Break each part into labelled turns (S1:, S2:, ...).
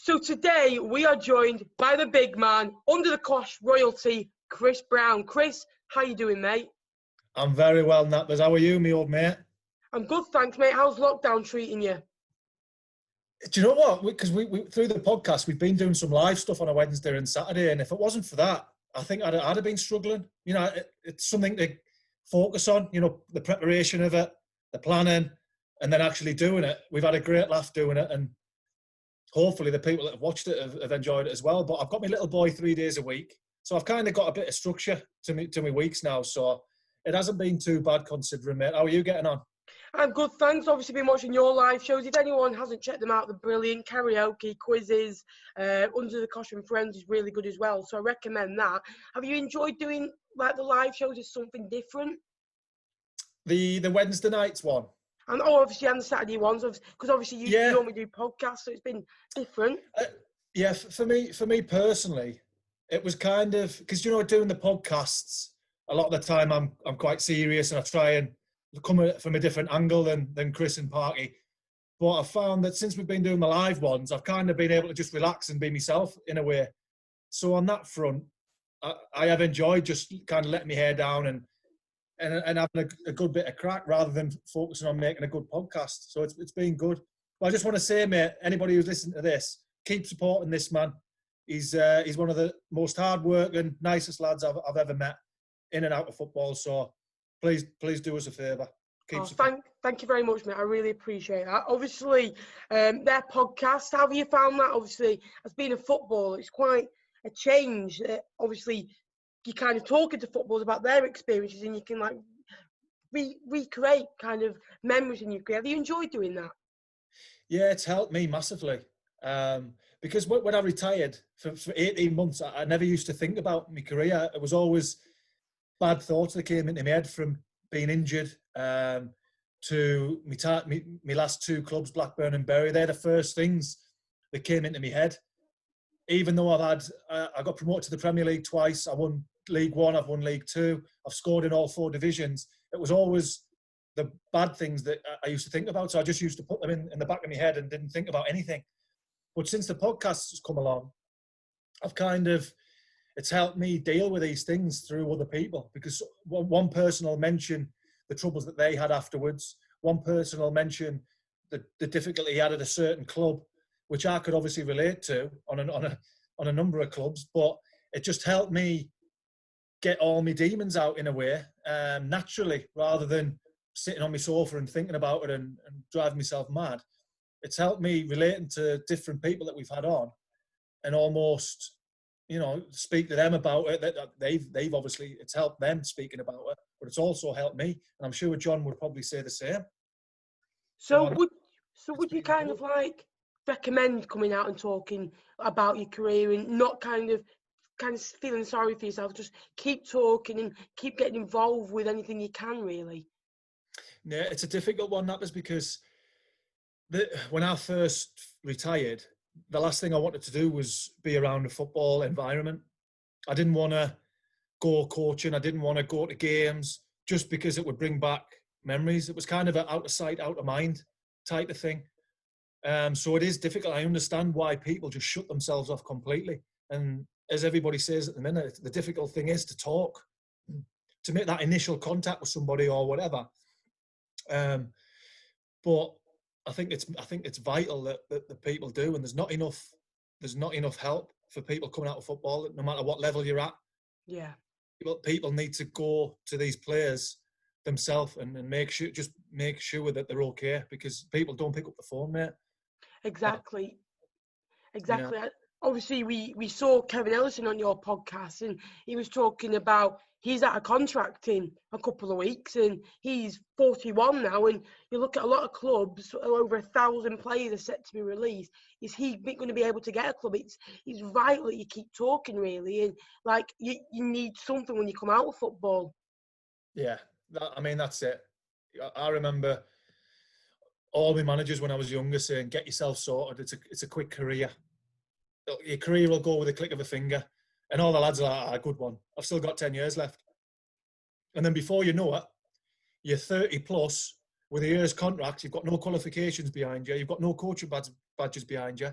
S1: So today we are joined by the big man, under the Cosh royalty, Chris Brown. Chris, how you doing, mate?
S2: I'm very well, Knapman. How are you, me old mate?
S1: I'm good, thanks, mate. How's lockdown treating you?
S2: Do you know what? Because we through the podcast, we've been doing some live stuff on a Wednesday and Saturday, and if it wasn't for that, I think I'd have been struggling. You know, it's something to focus on. You know, the preparation of it, the planning, and then actually doing it. We've had a great laugh doing it, and hopefully the people that have watched it have enjoyed it as well. But I've got my little boy 3 days a week, so I've kind of got a bit of structure to my weeks now. So it hasn't been too bad considering, mate. How are you getting on?
S1: I'm good, thanks. Obviously been watching your live shows. If anyone hasn't checked them out, they're brilliant. Karaoke, quizzes, Under the Cosh and Friends is really good as well. So I recommend that. Have you enjoyed doing like the live shows as something different?
S2: The Wednesday nights one.
S1: And obviously and the Saturday ones, because obviously you normally do podcasts, so it's been different.
S2: For me personally, it was kind of because doing the podcasts a lot of the time I'm quite serious and I try and come from a different angle than Chris and Parky. But I've found that since we've been doing the live ones, I've kind of been able to just relax and be myself in a way. So on that front, I have enjoyed just kind of letting my hair down and having a good bit of crack rather than focusing on making a good podcast. So it's been good. But I just want to say, mate, anybody who's listening to this, keep supporting this man. He's one of the most hard-working, nicest lads I've ever met in and out of football. So please do us a favour.
S1: Thank you very much, mate. I really appreciate that. Obviously, their podcast, how have you found that? Obviously, as being a footballer, it's quite a change. Obviously, you're kind of talking to footballers about their experiences and you can like recreate kind of memories in your career. Have you enjoyed doing that?
S2: Yeah, it's helped me massively. Because when I retired for 18 months, I never used to think about my career. It was always bad thoughts that came into my head from being injured to my last two clubs, Blackburn and Bury. They're the first things that came into my head. Even though I got promoted to the Premier League twice, I won League One, I've won League Two, I've scored in all four divisions. It was always the bad things that I used to think about. So I just used to put them in the back of my head and didn't think about anything. But since the podcast has come along, it's helped me deal with these things through other people, because one person will mention the troubles that they had afterwards. One person will mention the difficulty he had at a certain club, which I could obviously relate to on a number of clubs. But it just helped me get all my demons out in a way, naturally, rather than sitting on my sofa and thinking about it and driving myself mad. It's helped me relating to different people that we've had on and almost, speak to them about it. That they've obviously, it's helped them speaking about it, but it's also helped me. And I'm sure John would probably say the same.
S1: So would you kind of like recommend coming out and talking about your career and not kind of feeling sorry for yourself, just keep talking and keep getting involved with anything you can, really?
S2: Yeah, it's a difficult one, that was because when I first retired, the last thing I wanted to do was be around a football environment. I didn't want to go coaching. I didn't want to go to games just because it would bring back memories. It was kind of an out of sight, out of mind type of thing. So it is difficult. I understand why people just shut themselves off completely. And as everybody says at the minute, the difficult thing is to talk, to make that initial contact with somebody or whatever. But I think it's vital that the people do, and there's not enough help for people coming out of football, no matter what level you're at.
S1: Yeah.
S2: People need to go to these players themselves and make sure that they're okay, because people don't pick up the phone, mate.
S1: Exactly. Obviously, we saw Kevin Ellison on your podcast, and he was talking about he's out of contract in a couple of weeks, and he's 41 now. And you look at a lot of clubs, over 1,000 players are set to be released. Is he going to be able to get a club? It's vital that you keep talking, really, and like you need something when you come out of football.
S2: Yeah, that's it. I remember all my managers when I was younger saying, "Get yourself sorted. It's a quick career. Your career will go with a click of a finger." And all the lads are like, good one. I've still got 10 years left. And then before you know it, you're 30 plus with a year's contract. You've got no qualifications behind you. You've got no coaching badges behind you.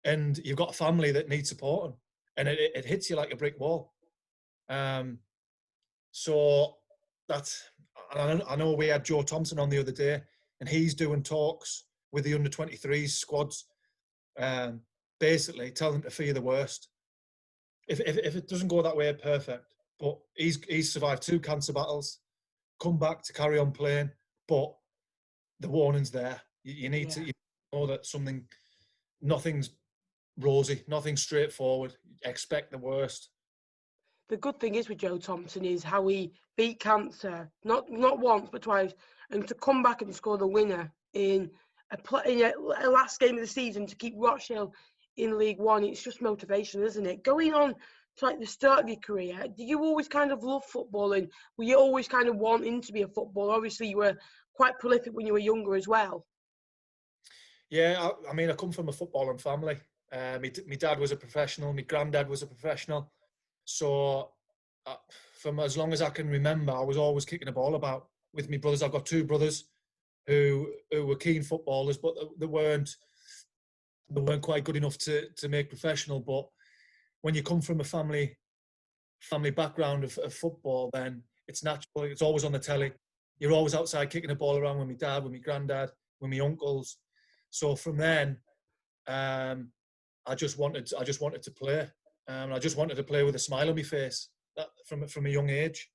S2: and you've got a family that needs supporting, and it hits you like a brick wall. So that's, I know we had Joe Thompson on the other day, and he's doing talks with the under-23s squads, basically tell them to fear the worst. If it doesn't go that way, perfect. But he's survived 2 cancer battles, come back to carry on playing, but the warning's there. You need to know that nothing's rosy, nothing's straightforward. Expect the worst.
S1: The good thing is with Joe Thompson is how he beat cancer, not once but twice, and to come back and score the winner in a last game of the season to keep Rochdale in League One. It's just motivation, isn't it? Going on to like the start of your career, did you always kind of love football, and were you always kind of wanting to be a footballer? Obviously, you were quite prolific when you were younger as well.
S2: Yeah, I mean, I come from a footballing family. My dad was a professional. My granddad was a professional. So from as long as I can remember, I was always kicking the ball about with my brothers. I've got 2 brothers who were keen footballers, but they weren't quite good enough to make professional. But when you come from a family background of football, then it's natural. It's always on the telly. You're always outside kicking the ball around with my dad, with my granddad, with my uncles. So from then, I just wanted to play. I just wanted to play with a smile on my face from a young age.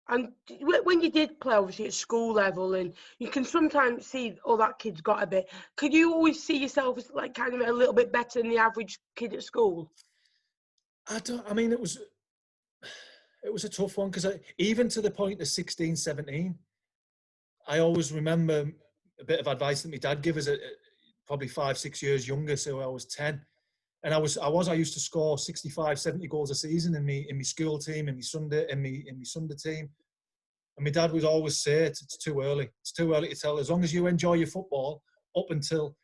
S1: And when you did play, obviously at school level, and you can sometimes see, that kid's got a bit. Could you always see yourself as like kind of a little bit better than the average kid at school?
S2: I mean, it was a tough one because even to the point of 16, 17, I always remember a bit of advice that my dad gave us, probably 5, 6 years younger, so I was 10. And I used to score 65, 70 goals a season in my school team, in my Sunday team. And my dad would always say, it's too early. It's too early to tell. As long as you enjoy your football up until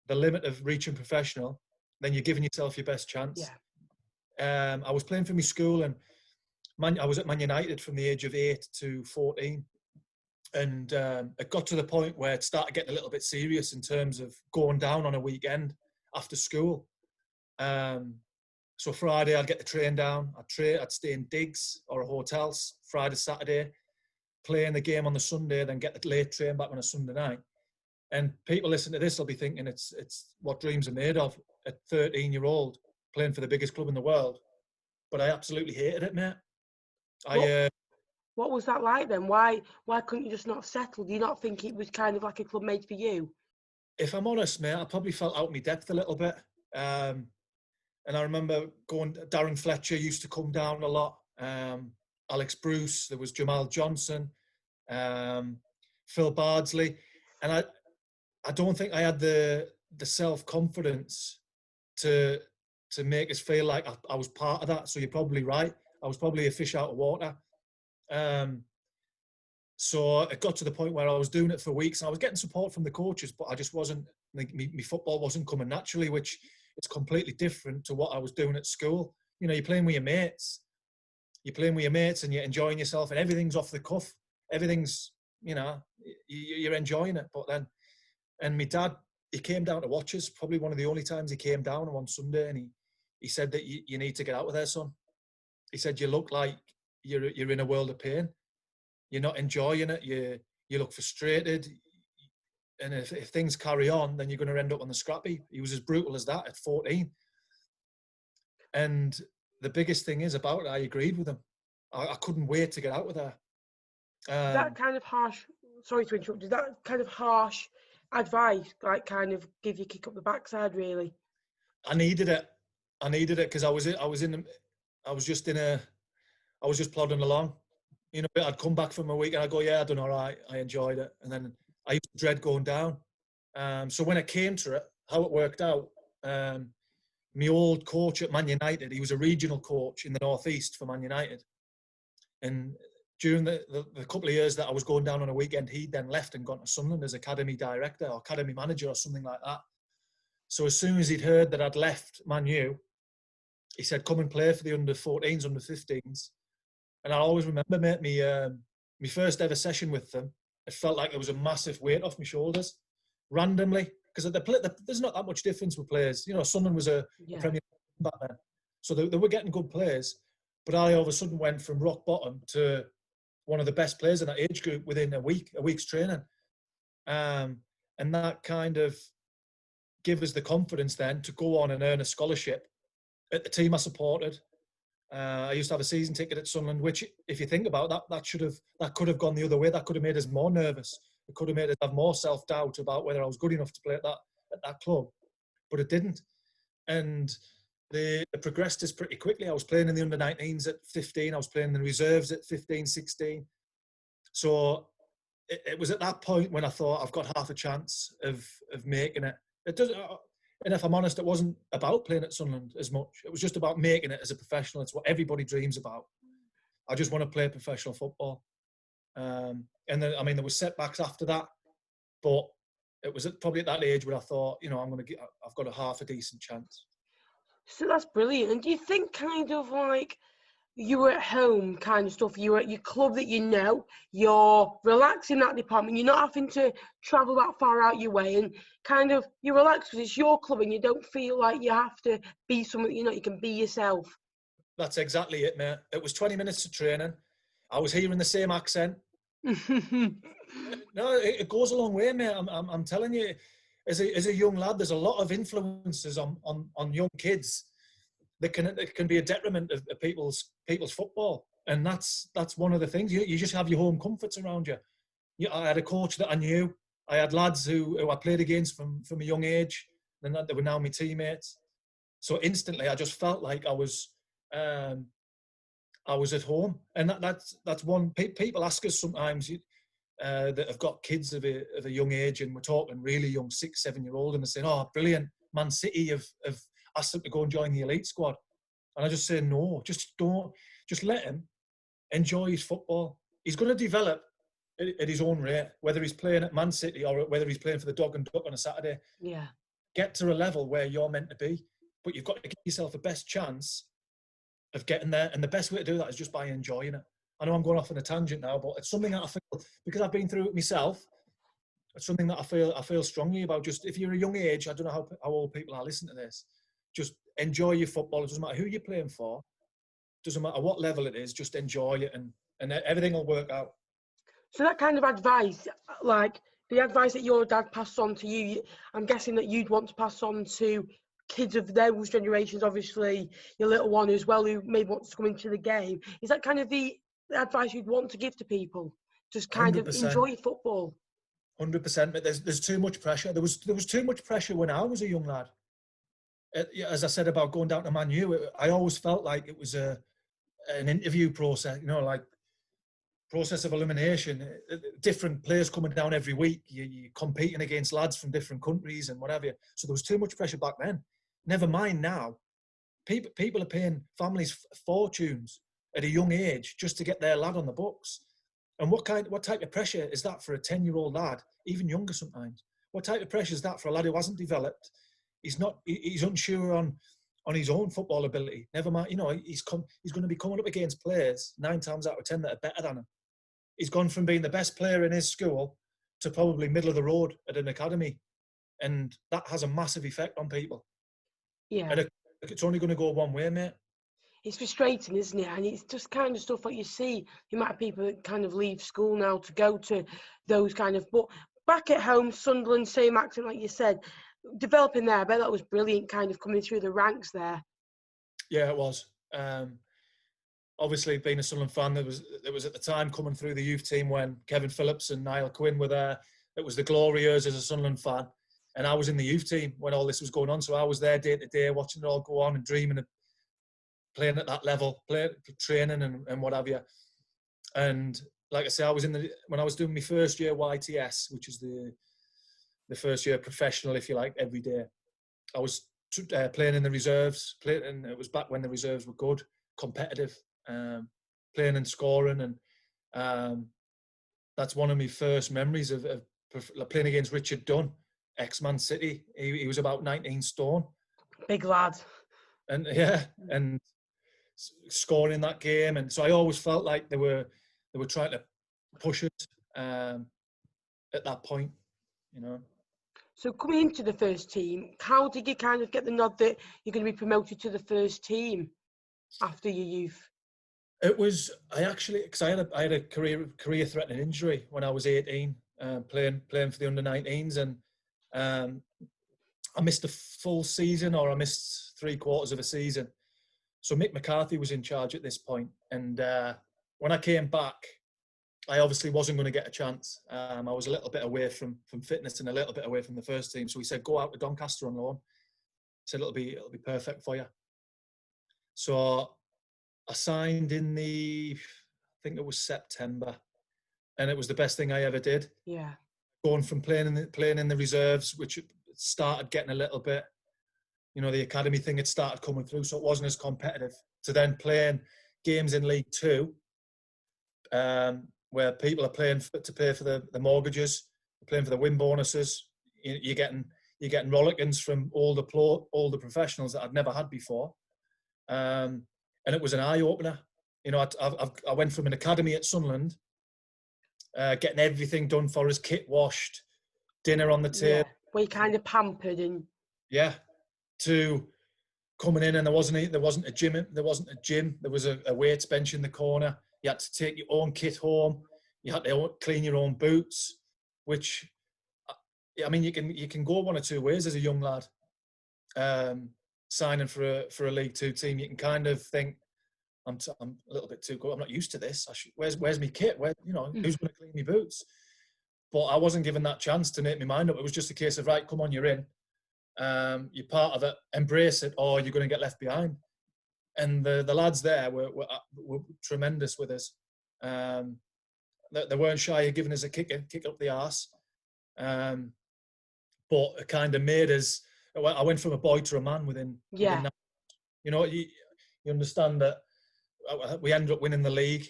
S2: the limit of reaching professional, then you're giving yourself your best chance. Yeah. I was playing for my school, and I was at Man United from the age of 8 to 14. And it got to the point where it started getting a little bit serious in terms of going down on a weekend after school. So Friday I'd get the train down. I'd stay in digs or a hotel Friday, Saturday, playing the game on the Sunday, then get the late train back on a Sunday night. And people listening to this will be thinking it's what dreams are made of at 13-year-old playing for the biggest club in the world. But I absolutely hated it, mate.
S1: What was that like then? Why couldn't you just not settle? Do you not think it was kind of like a club made for you?
S2: If I'm honest, mate, I probably felt out of my depth a little bit. And I remember Darren Fletcher used to come down a lot. Alex Bruce, there was Jamal Johnson, Phil Bardsley. And I don't think I had the self-confidence to make us feel like I was part of that. So you're probably right. I was probably a fish out of water. So it got to the point where I was doing it for weeks, and I was getting support from the coaches, but I just wasn't, my football wasn't coming naturally, which is completely different to what I was doing at school. You know, you're playing with your mates and you're enjoying yourself, and everything's off the cuff. Everything's, you know, you're enjoying it. But then, and my dad, he came down to watch us, probably one of the only times he came down on Sunday, and he said that you need to get out of there, son. He said, you look like you're in a world of pain. You're not enjoying it. You look frustrated. And if things carry on, then you're going to end up on the scrappy. He was as brutal as that at 14. And the biggest thing is about it, I agreed with him. I couldn't wait to get out of there.
S1: That kind of harsh, sorry to interrupt, is that kind of harsh advice, like kind of give you a kick up the backside, really?
S2: I needed it because I was just plodding along. You know, I'd come back from a week and I'd go, yeah, I done all right. I enjoyed it. And then I used to dread going down. So when it came to it, how it worked out, my old coach at Man United, he was a regional coach in the Northeast for Man United. And during the couple of years that I was going down on a weekend, he then left and gone to Sunderland as academy director or academy manager or something like that. So as soon as he'd heard that I'd left Man U, he said, come and play for the under-14s, under-15s. And I always remember, mate, my first ever session with them, it felt like there was a massive weight off my shoulders. Randomly, because there's not that much difference with players. You know, Sunderland was a Premier League back then, so they were getting good players. But I all of a sudden went from rock bottom to one of the best players in that age group within a week's training, and that kind of gave us the confidence then to go on and earn a scholarship at the team I supported. I used to have a season ticket at Sunderland, which, if you think about that could have gone the other way. That could have made us more nervous. It could have made us have more self-doubt about whether I was good enough to play at that club, but it didn't. And they progressed us pretty quickly. I was playing in the under-19s at 15. I was playing in the reserves at 15, 16. So it was at that point when I thought I've got half a chance of making it. It doesn't. And if I'm honest, it wasn't about playing at Sunderland as much. It was just about making it as a professional. It's what everybody dreams about. I just want to play professional football. And then, I mean, there were setbacks after that, but it was probably at that age where I thought, you know, I've got a half a decent chance.
S1: So that's brilliant. And do you think kind of like you were at home kind of stuff, you were at your club that you know, you're relaxed in that department, you're not having to travel that far out your way, and kind of you're relaxed because it's your club and you don't feel like you have to be someone, you know, you can be yourself?
S2: That's exactly it, mate. It was 20 minutes of training. I was hearing the same accent. No, it goes a long way, mate. I'm telling you, as a young lad, there's a lot of influences on young kids that can be a detriment of people's football, and that's one of the things. You just have your home comforts around you. I had a coach that I knew. I had lads who I played against from a young age, and they were now my teammates. So instantly, I just felt like I was at home, and that's one. People ask us sometimes that have got kids of a young age, and we're talking really young, 6-7-year-old, and they're saying, "Oh, brilliant! Man City have asked him to go and join the elite squad." And I just say, no, just let him enjoy his football. He's going to develop at his own rate, whether he's playing at Man City or whether he's playing for the Dog and Duck on a Saturday.
S1: Yeah.
S2: Get to a level where you're meant to be, but you've got to give yourself the best chance of getting there. And the best way to do that is just by enjoying it. I know I'm going off on a tangent now, but it's something that I feel, because I've been through it myself, it's something that I feel strongly about. Just if you're a young age, I don't know how old people are listening to this, just enjoy your football. It doesn't matter who you're playing for. It doesn't matter what level it is. Just enjoy it, and everything will work out.
S1: So that kind of advice, like the advice that your dad passed on to you, I'm guessing that you'd want to pass on to kids of those generations, obviously your little one as well, who maybe wants to come into the game. Is that kind of the advice you'd want to give to people? Just kind
S2: 100%.
S1: of enjoy football.
S2: 100%. But there's too much pressure. There was too much pressure when I was a young lad. As I said about going down to Man U, I always felt like it was an interview process, you know, like process of elimination. Different players coming down every week. You're competing against lads from different countries and whatever. So there was too much pressure back then. Never mind now. People are paying families fortunes at a young age just to get their lad on the books. And what type of pressure is that for a 10-year-old lad, even younger sometimes? What type of pressure is that for a lad who hasn't developed? He's unsure on his own football ability. Never mind, you know, he's going to be coming up against players 9 times out of 10 that are better than him. He's gone from being the best player in his school to probably middle of the road at an academy, and that has a massive effect on people.
S1: Yeah.
S2: And it's only going to go one way, mate.
S1: It's frustrating, isn't it? And it's just kind of stuff like you see the amount of people that kind of leave school now to go to those kind of. But back at home, Sunderland, same accent like you said, developing there. I bet that was brilliant, kind of coming through the ranks there.
S2: Yeah, it was. Obviously, being a Sunderland fan, there was at the time coming through the youth team when Kevin Phillips and Niall Quinn were there. It was the glory years as a Sunderland fan, and I was in the youth team when all this was going on. So I was there day to day, watching it all go on and dreaming of playing at that level, training and what have you. And like I say, I was when I was doing my first year YTS, which is the first year professional, if you like, every day. I was playing in the reserves, and it was back when the reserves were good, competitive, playing and scoring, and that's one of my first memories of playing against Richard Dunn, ex-Man City. He was about 19 stone.
S1: Big lad.
S2: And yeah, and scoring that game, and so I always felt like they were trying to push it at that point, you know.
S1: So coming into the first team, how did you kind of get the nod that you're going to be promoted to the first team after your youth?
S2: It was, because I had a career threatening injury when I was 18, playing for the under-19s, and I missed a full season, or I missed 3/4 of a season. So Mick McCarthy was in charge at this point, and when I came back, I obviously wasn't going to get a chance. I was a little bit away from fitness and a little bit away from the first team. So he said, "Go out to Doncaster on loan." He said, it'll be perfect for you. So I signed in I think it was September, and it was the best thing I ever did.
S1: Yeah.
S2: Going from playing in the reserves, which started getting a little bit, the academy thing had started coming through, so it wasn't as competitive, to then playing games in League Two, where people are playing to pay for the mortgages, playing for the win bonuses. You're getting rollickings from all the professionals that I'd never had before, and it was an eye opener. I went from an academy at Sunderland, getting everything done for us, kit washed, dinner on the table,
S1: where you kind of pampered and
S2: to coming in, and there wasn't a gym. There was a weights bench in the corner. You had to take your own kit home. You had to clean your own boots, which, I mean, you can go one or two ways as a young lad. Signing for a League Two team, you can kind of think, I'm a little bit too good. I'm not used to this. Where's my kit? Who's going to clean my boots? But I wasn't given that chance to make my mind up. It was just a case of, right, come on, you're in. You're part of it. Embrace it, or you're going to get left behind. And the lads there were tremendous with us. They weren't shy of giving us a kick up the arse. But it kind of made us. I went from a boy to a man within.
S1: Yeah.
S2: You understand that we ended up winning the league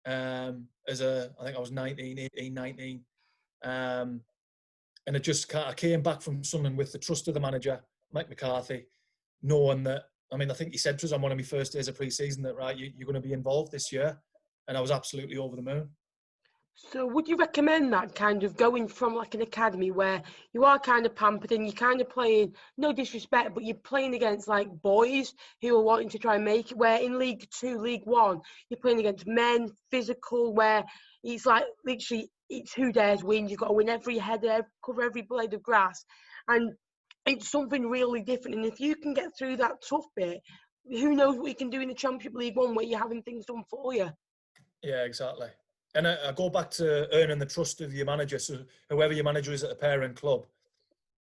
S2: I think I was 18, 19. And it just I came back from Sunderland with the trust of the manager, Mike McCarthy, knowing that, I think he said to us on one of my first days of pre-season that, right, you're going to be involved this year. And I was absolutely over the moon.
S1: So would you recommend that kind of going from like an academy where you are kind of pampered and you're kind of playing, no disrespect, but you're playing against like boys who are wanting to try and make it, where in League Two, League One, you're playing against men, physical, where it's like literally it's who dares win. You've got to win every header, cover every blade of grass. And it's something really different. And if you can get through that tough bit, who knows what you can do in the Championship League One where you're having things done for you.
S2: Yeah, exactly. And I go back to earning the trust of your manager. So whoever your manager is at a parent club,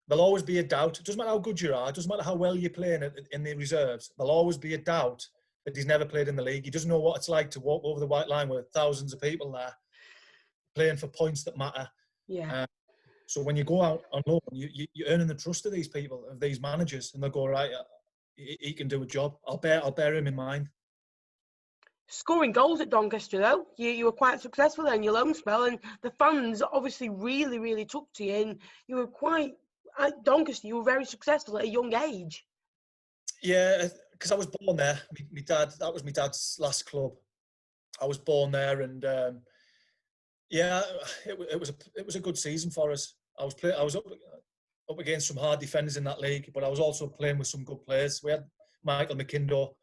S2: there'll always be a doubt. It doesn't matter how good you are. It doesn't matter how well you're playing in the reserves. There'll always be a doubt that he's never played in the league. He doesn't know what it's like to walk over the white line with thousands of people there playing for points that matter.
S1: Yeah.
S2: So when you go out on loan, you're earning the trust of these people, of these managers, and they'll go, right, he can do a job. I'll bear him in mind.
S1: Scoring goals at Doncaster, though, you were quite successful there in your loan spell, and the fans obviously really, really took to you, and you were quite, at Doncaster, you were very successful at a young age.
S2: Yeah, because I was born there. That was my dad's last club. I was born there, and it was a good season for us. I was up against some hard defenders in that league, but I was also playing with some good players. We had Michael McKindo,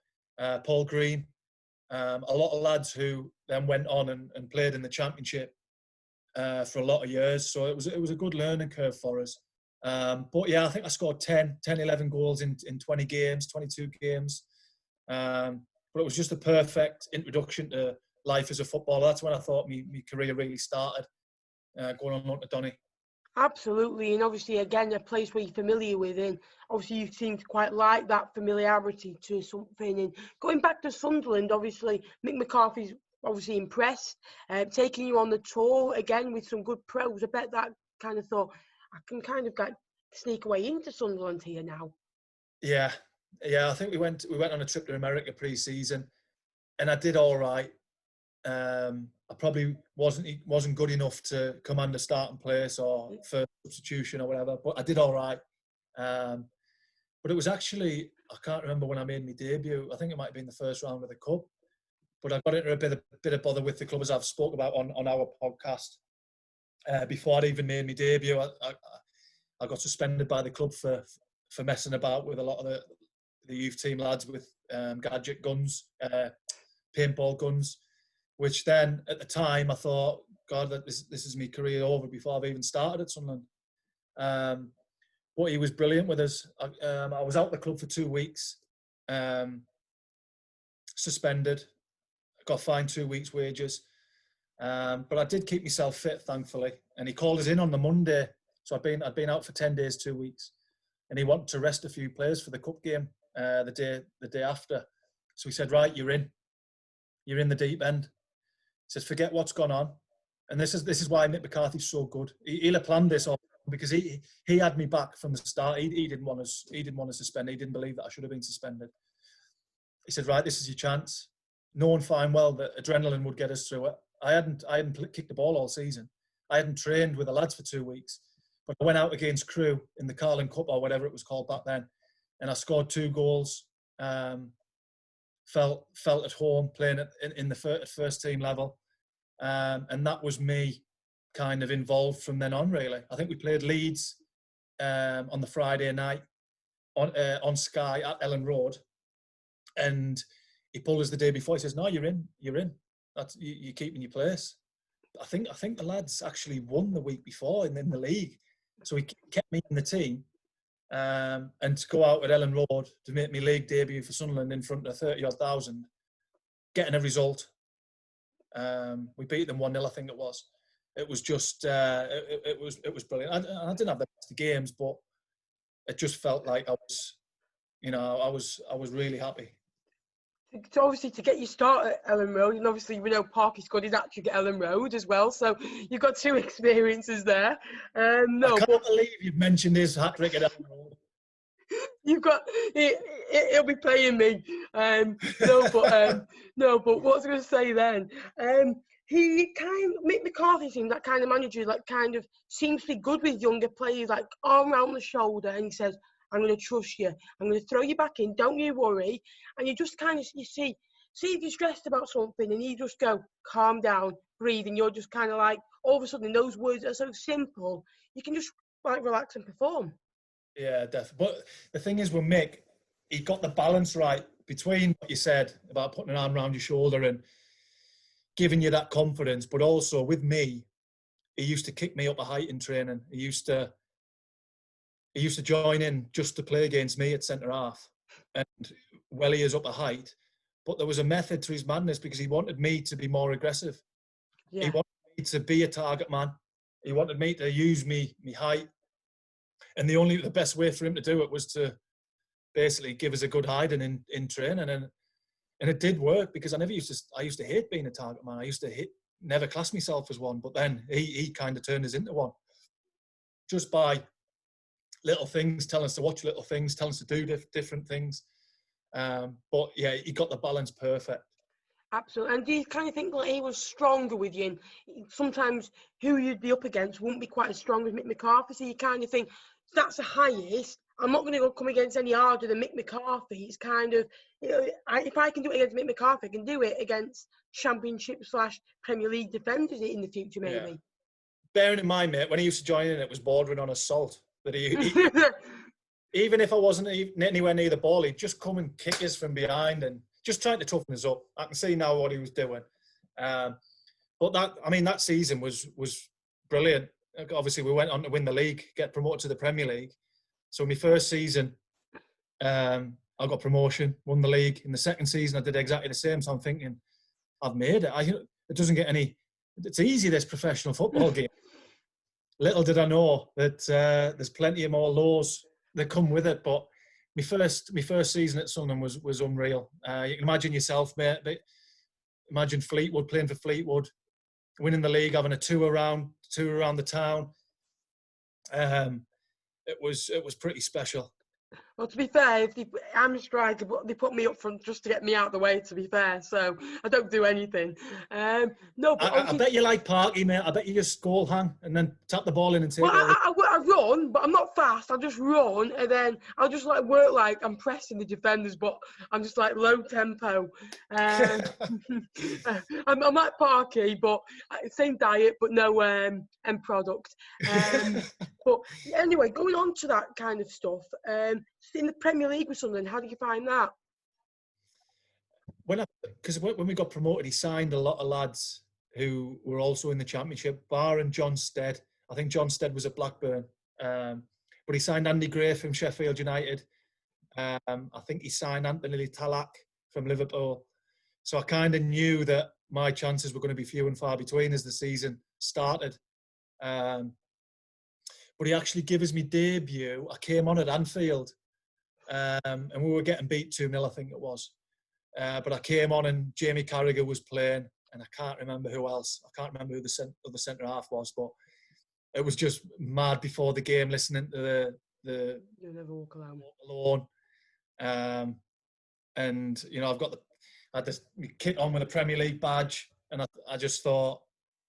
S2: Paul Green, a lot of lads who then went on and played in the Championship for a lot of years. So it was a good learning curve for us. But yeah, I think I scored 11 goals in 20 games, 22 games. But it was just a perfect introduction to life as a footballer. That's when I thought my career really started, going on loan to Donny.
S1: Absolutely, and obviously, again, a place where you're familiar with, and obviously you seem to quite like that familiarity to something. And going back to Sunderland, obviously, Mick McCarthy's obviously impressed, taking you on the tour again with some good pros. I bet that kind of thought, I can kind of sneak away into Sunderland here now.
S2: Yeah, I think we went on a trip to America pre-season, and I did all right. I probably wasn't good enough to command a starting place or for substitution or whatever, but I did all right. But it was actually, I can't remember when I made my debut. I think it might have been the first round of the Cup. But I got into a bit of bother with the club, as I've spoke about on our podcast. Before I even made my debut, I got suspended by the club for messing about with a lot of the youth team lads with gadget guns, paintball guns, which then at the time I thought, God, that this is my career over before I've even started at Sunderland. But he was brilliant with us. I was out the club for 2 weeks, suspended, got fined 2 weeks' wages. But I did keep myself fit, thankfully. And he called us in on the Monday. So I'd been out for 10 days, 2 weeks. And he wanted to rest a few players for the cup game the day after. So he said, right, you're in. You're in the deep end. He says, forget what's gone on. And this is why Mick McCarthy's so good. He'll have planned this all because he had me back from the start. He didn't want to suspend. He didn't believe that I should have been suspended. He said, right, this is your chance. Knowing fine well that adrenaline would get us through it. I hadn't kicked the ball all season. I hadn't trained with the lads for 2 weeks. But I went out against Crewe in the Carling Cup or whatever it was called back then, and I scored 2 goals. Felt at home playing in the first team level, and that was me kind of involved from then on. Really, I think we played Leeds on the Friday night on Sky at Ellen Road, and he pulled us the day before. He says, "No, you're in. That's you're keeping your place." I think the lads actually won the week before in the league, so he kept me in the team. And to go out at Ellen Road to make my league debut for Sunderland in front of 30,000, getting a result. We beat them 1-0, I think it was. It was just, it was brilliant. I didn't have the best of games, but it just felt like I was really happy.
S1: So obviously to get you started at Ellen Road, and obviously we know Parky scored his hat-trick at Ellen Road as well, so you've got 2 experiences there.
S2: I can't believe you've mentioned his hat-trick at Ellen Road.
S1: You've got he'll be playing me. But what was I going to say then? Mick McCarthy seems that kind of manager, like kind of seems to be good with younger players, like arm around the shoulder, and he says, I'm going to trust you. I'm going to throw you back in. Don't you worry. And you just kind of, you see if you're stressed about something and you just go, calm down, breathe. And you're just kind of like, all of a sudden, those words are so simple. You can just like relax and perform.
S2: Yeah, definitely. But the thing is with Mick, he got the balance right between what you said about putting an arm around your shoulder and giving you that confidence. But also with me, he used to kick me up a height in training. He used to join in just to play against me at centre half, and he is up a height. But there was a method to his madness because he wanted me to be more aggressive. Yeah. He wanted me to be a target man. He wanted me to use me height, and the best way for him to do it was to basically give us a good hiding in training, and it did work because I used to hate being a target man. I used to never class myself as one, but then he kind of turned us into one just by little things, telling us to watch little things, telling us to do different things. But yeah, he got the balance perfect.
S1: Absolutely. And do you kind of think that he was stronger with you? And sometimes who you'd be up against wouldn't be quite as strong as Mick McCarthy. So you kind of think, that's the highest. I'm not going to go come against any harder than Mick McCarthy. It's kind of, if I can do it against Mick McCarthy, I can do it against Championship/Premier League defenders in the future, maybe. Yeah.
S2: Bearing in mind, mate, when he used to join in, it was bordering on assault. That he even if I wasn't anywhere near the ball, he'd just come and kick us from behind and just trying to toughen us up. I can see now what he was doing. But that season was brilliant. Obviously, we went on to win the league, get promoted to the Premier League. So my first season, I got promotion, won the league. In the second season, I did exactly the same. So I'm thinking, I've made it. It doesn't get any. It's easy, this professional football game. Little did I know that there's plenty of more lows that come with it. But my first season at Sunderland was unreal. You can imagine yourself, mate. Imagine Fleetwood, playing for Fleetwood, winning the league, having a tour around the town. It was pretty special.
S1: Well, to be fair, I'm a striker, but they put me up front just to get me out of the way, to be fair. So I don't do anything. No, but
S2: I bet you like Parky, mate. I bet you just goal hang and then tap the ball in and take
S1: well,
S2: it away.
S1: I run, but I'm not fast. I just run, and then I'll just like work like I'm pressing the defenders, but I'm just like low tempo. I'm like Parky, but same diet, but no end product. But anyway, going on to that kind of stuff. In the Premier League with Sunderland, how do you find that?
S2: Because when we got promoted, he signed a lot of lads who were also in the Championship, bar and John Stead. I think John Stead was at Blackburn. But he signed Andy Gray from Sheffield United. I think he signed Anthony Talak from Liverpool. So I kind of knew that my chances were going to be few and far between as the season started. But he actually gave us my debut. I came on at Anfield, and we were getting beat 2-0, I think it was. But I came on and Jamie Carragher was playing, and I can't remember who else. I can't remember who the other centre half was, but it was just mad before the game listening to the
S1: You'll Never Walk
S2: Alone. And you know, I had this kit on with a Premier League badge, and I just thought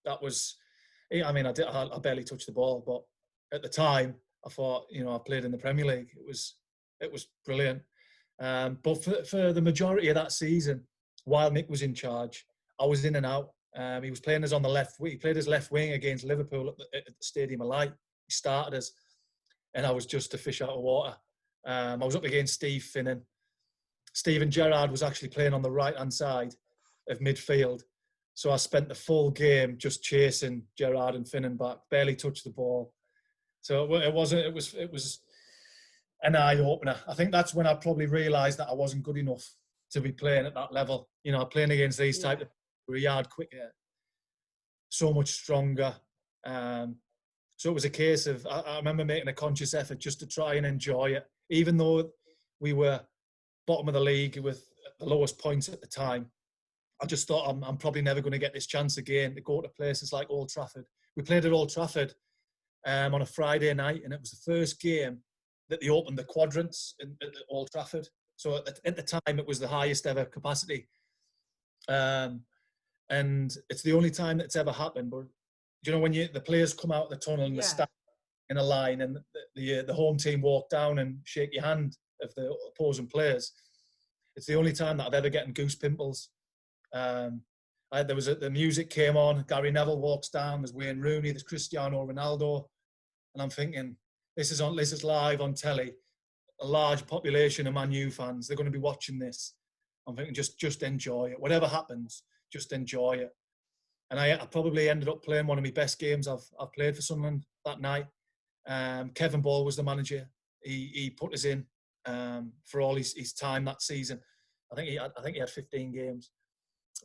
S2: that was. I mean, I barely touched the ball, but at the time, I thought, you know, I played in the Premier League. It was brilliant. But for the majority of that season, while Nick was in charge, I was in and out. He was playing us on the left wing. He played as left wing against Liverpool at the Stadium of Light. He started us, and I was just a fish out of water. I was up against Steve Finnan. Steven Gerrard was actually playing on the right-hand side of midfield. So I spent the full game just chasing Gerrard and Finnan back, barely touched the ball. So it was an eye-opener. I think that's when I probably realised that I wasn't good enough to be playing at that level. You know, playing against these type of people who are a yard quicker, so much stronger. So it was a case of, I remember making a conscious effort just to try and enjoy it. Even though we were bottom of the league with the lowest points at the time, I just thought I'm probably never going to get this chance again to go to places like Old Trafford. We played at Old Trafford on a Friday night, and it was the first game that they opened the quadrants at Old Trafford. So at the time, it was the highest ever capacity. And it's the only time that's ever happened. But you know, when the players come out of the tunnel and they stand in a line, and the home team walk down and shake your hand of the opposing players, it's the only time that I've ever gotten goose pimples. The music came on. Gary Neville walks down. There's Wayne Rooney. There's Cristiano Ronaldo, and I'm thinking, this is live on telly. A large population of Man U fans. They're going to be watching this. I'm thinking, just enjoy it. Whatever happens, just enjoy it. And I probably ended up playing one of my best games I've played for Sunderland that night. Kevin Ball was the manager. He put us in for all his time that season. I think he had 15 games.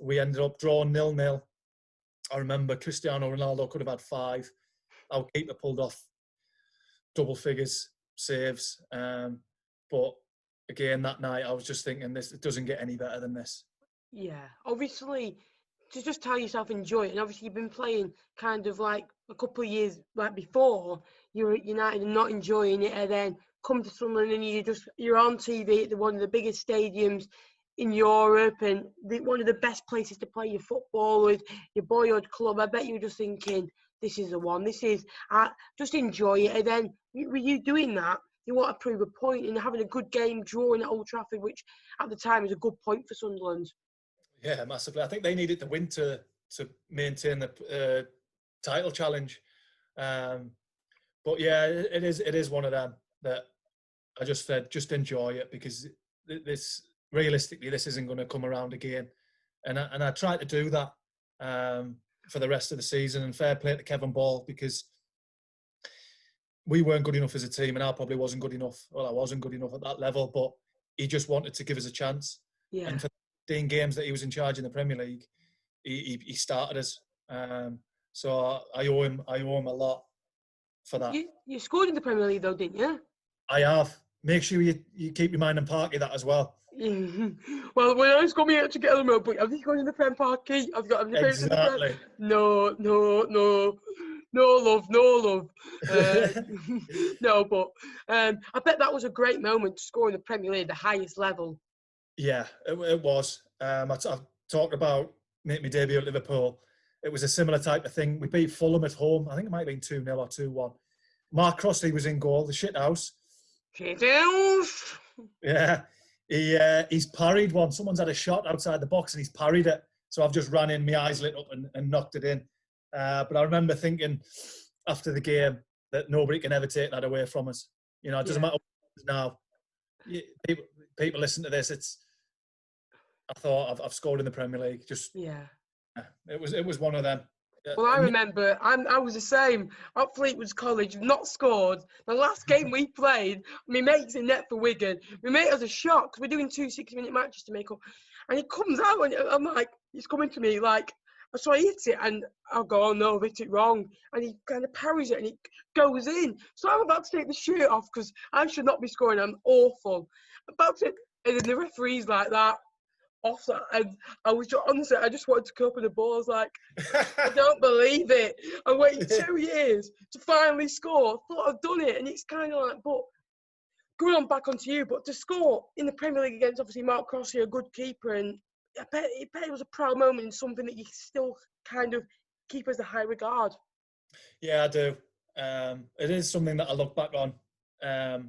S2: We ended up drawing 0-0. I remember Cristiano Ronaldo could have had 5. Our keeper pulled off double figures saves. But again, that night I was just thinking, it doesn't get any better than this.
S1: Yeah, obviously, to just tell yourself enjoy it. And obviously, you've been playing kind of like a couple of years like before. You're at United and not enjoying it, and then come to Sunderland and you're on TV at one of the biggest stadiums in Europe and one of the best places to play your football with your boyhood club. I bet you were just thinking, this is the one. This is just enjoy it. And then were you doing that? You want to prove a point and having a good game, drawing at Old Trafford, which at the time was a good point for Sunderland.
S2: Yeah, massively. I think they needed to win to maintain the title challenge. But yeah, it is one of them that I just said, just enjoy it, because this realistically, this isn't going to come around again. And I tried to do that for the rest of the season, and fair play to Kevin Ball, because we weren't good enough as a team, and I probably wasn't good enough. Well, I wasn't good enough at that level, but he just wanted to give us a chance.
S1: Yeah.
S2: And for the 15 games that he was in charge in the Premier League, he started us. So I owe him a lot for that.
S1: You scored in the Premier League though, didn't you?
S2: I have. Make sure you keep reminding Parky that as well.
S1: Well, when I was coming out to get a remote, but have you gone in the Prem Parky? I've got
S2: exactly.
S1: No. No love, no love. No, but I bet that was a great moment to score in the Premier League, the highest level.
S2: Yeah, it was. I've talked about making my debut at Liverpool. It was a similar type of thing. We beat Fulham at home. I think it might have been 2-0 or 2-1. Mark Crossley was in goal, the shithouse.
S1: Shithouse!
S2: Yeah. He's parried one. Someone's had a shot outside the box and he's parried it. So I've just ran in, my eyes lit up and knocked it in. But I remember thinking after the game that nobody can ever take that away from us. You know, it doesn't matter what it is now. People listen to this. I thought I've scored in the Premier League. It was one of them.
S1: Well, I remember I was the same at Fleetwood's College, not scored. The last game we played, my mate's in net for Wigan. My mate has a shot because we're doing 2 60-minute matches to make up. And he comes out and I'm like, he's coming to me like, so I hit it and I'll go, oh no, I've hit it wrong. And he kind of parries it and it goes in. So I'm about to take the shirt off because I should not be scoring. I'm awful. About to, and then the referee's like that. Off that, and I was just, honestly, I just wanted to come up with the ball. I was like, I don't believe it. I waited 2 years to finally score. I thought I'd done it, and it's kind of like, but going on back onto you, but to score in the Premier League against obviously Mark Crossley, a good keeper, and I bet it was a proud moment and something that you still kind of keep as a high regard.
S2: Yeah, I do. It is something that I look back on.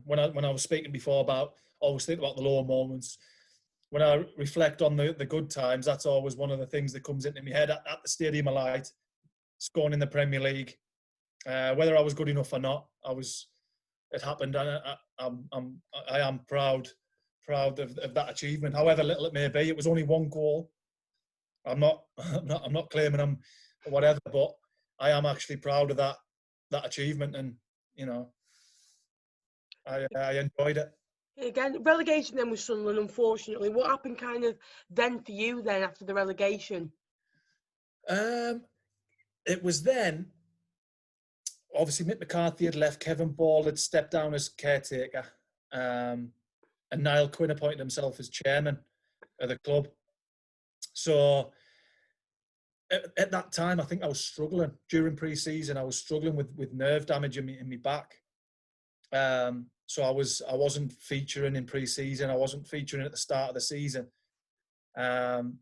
S2: When I was speaking before about always think about the lower moments. When I reflect on the good times, that's always one of the things that comes into my head at the Stadium of Light, scoring in the Premier League. Whether I was good enough or not, it happened, and I am proud of that achievement. However little it may be, it was only one goal. I'm not claiming I'm whatever, but I am actually proud of that achievement, and you know, I enjoyed it.
S1: Again, relegation then with Sunderland, unfortunately. What happened kind of then for you then after the relegation?
S2: It was then, obviously Mick McCarthy had left, Kevin Ball had stepped down as caretaker, and Niall Quinn appointed himself as chairman of the club. So at that time, I think I was struggling during pre-season. I was struggling with nerve damage in my back. So I wasn't featuring in pre-season. I wasn't featuring at the start of the season. And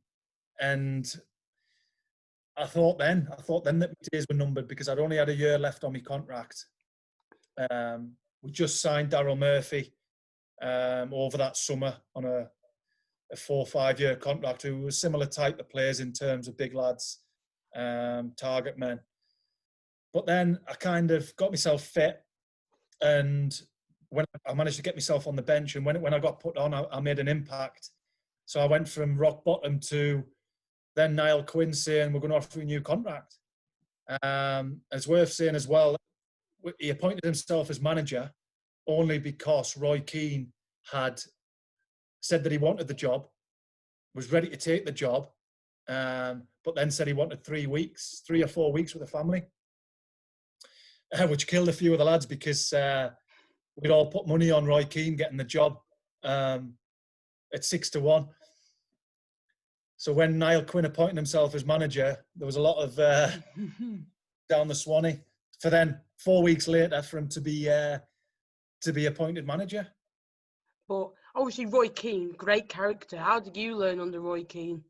S2: I thought then that my days were numbered because I'd only had a year left on my contract. We just signed Daryl Murphy over that summer on a 4 or 5 year contract, who was similar type of players in terms of big lads, target men. But then I kind of got myself fit, and when I managed to get myself on the bench, and when I got put on, I made an impact. So I went from rock bottom to then Niall Quinn saying, we're going to offer you a new contract. It's worth saying as well, he appointed himself as manager only because Roy Keane had said that he wanted the job, was ready to take the job, but then said he wanted 3 or 4 weeks with the family, which killed a few of the lads because we'd all put money on Roy Keane getting the job at 6-1. So when Niall Quinn appointed himself as manager, there was a lot of down the Swanee for then 4 weeks later for him to be appointed manager.
S1: But obviously Roy Keane, great character. How did you learn under Roy Keane?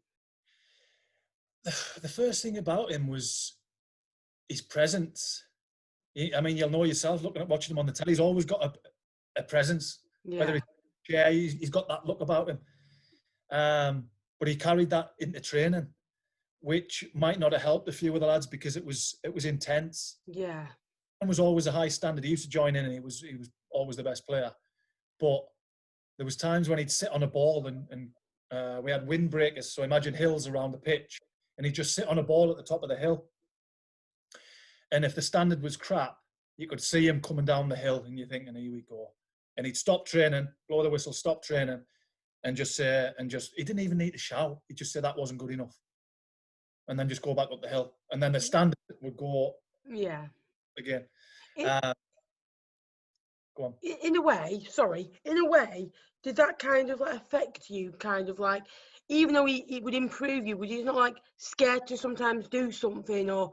S2: The first thing about him was his presence. I mean, you'll know yourself watching him on the telly. He's always got a presence.
S1: Yeah.
S2: Whether he's got that look about him. But he carried that into training, which might not have helped a few of the lads because it was intense.
S1: Yeah.
S2: And was always a high standard. He used to join in, and he was always the best player. But there was times when he'd sit on a ball, and we had windbreakers. So imagine hills around the pitch, and he'd just sit on a ball at the top of the hill. And if the standard was crap, you could see him coming down the hill, and you're thinking, here we go. And he'd stop training, blow the whistle, stop training, and just say, he didn't even need to shout. He'd just say that wasn't good enough, and then just go back up the hill, and then the standard would go again. Go on.
S1: In a way, Did that kind of like affect you? Kind of like, even though he would improve you, were you not like scared to sometimes do something, or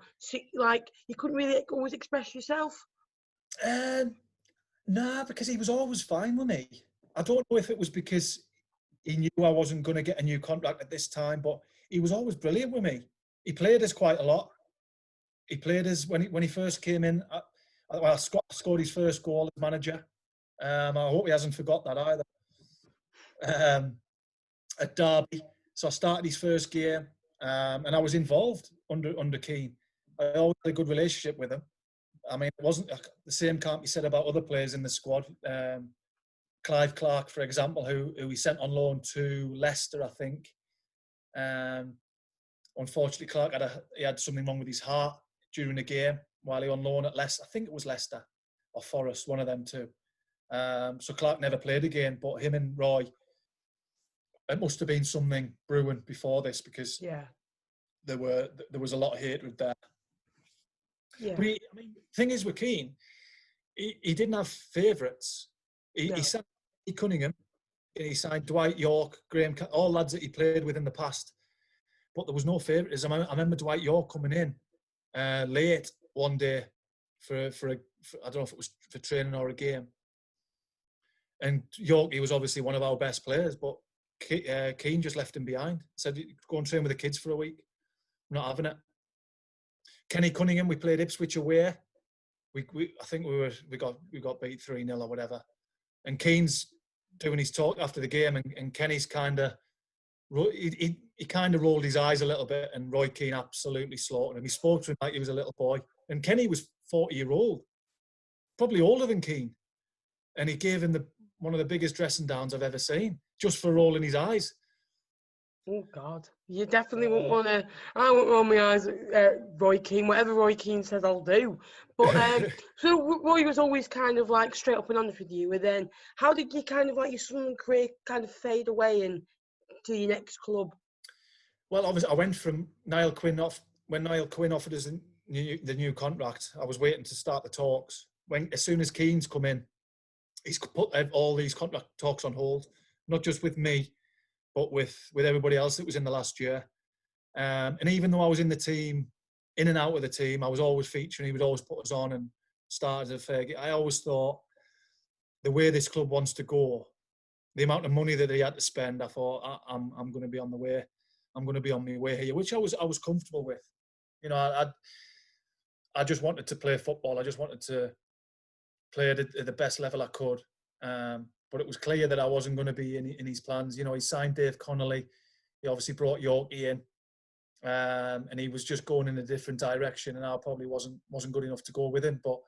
S1: like you couldn't really always express yourself?
S2: Nah, because he was always fine with me. I don't know if it was because he knew I wasn't going to get a new contract at this time, but he was always brilliant with me. He played us quite a lot. He played us when he first came in. Well, Scott scored his first goal as manager. I hope he hasn't forgot that either. At Derby, so I started his first game, and I was involved under Keane. I always had a good relationship with him. I mean, it wasn't the same can't be said about other players in the squad. Clive Clark, for example, who he sent on loan to Leicester, I think. Unfortunately, Clark had something wrong with his heart during the game while he was on loan at Leicester. I think it was Leicester or Forest, one of them two. So Clark never played again, but him and Roy, it must have been something brewing before this, because there was a lot of hatred there.
S1: Yeah.
S2: But the thing is with Keane, he didn't have favourites. He signed Cunningham, he signed Dwight York, Graham, all lads that he played with in the past. But there was no favouritism. I remember Dwight York coming in late one day for I don't know if it was for training or a game. And York, he was obviously one of our best players, but Keane just left him behind. Said, "Go and train with the kids for a week. I'm not having it." Kenny Cunningham, we played Ipswich away. I think we got beat 3-0 or whatever. And Keane's doing his talk after the game, and Kenny's he kind of rolled his eyes a little bit, and Roy Keane absolutely slaughtered him. He spoke to him like he was a little boy. And Kenny was 40-year-old, probably older than Keane. And he gave him one of the biggest dressing downs I've ever seen, just for rolling his eyes.
S1: Oh God, you definitely wouldn't want to. I wouldn't roll my eyes at Roy Keane. Whatever Roy Keane says, I'll do. But so Roy was always kind of like straight up and honest with you. And then, how did you kind of like your Sunderland career kind of fade away and to your next club?
S2: Well, obviously, I went from Niall Quinn when Niall Quinn offered us the new contract. I was waiting to start the talks. As soon as Keane's come in, he's put all these contract talks on hold, not just with me, but with everybody else that was in the last year. And even though I was in the team, in and out of the team, I was always featuring. He would always put us on and started a fair game. I always thought the way this club wants to go, the amount of money that he had to spend, I thought I'm going to be on the way. I'm going to be on my way here, which I was comfortable with. You know, I just wanted to play football. I just wanted to play at the best level I could. But it was clear that I wasn't going to be in his plans. You know, he signed Dave Connolly. He obviously brought Yorkie in, and he was just going in a different direction. And I probably wasn't good enough to go with him. But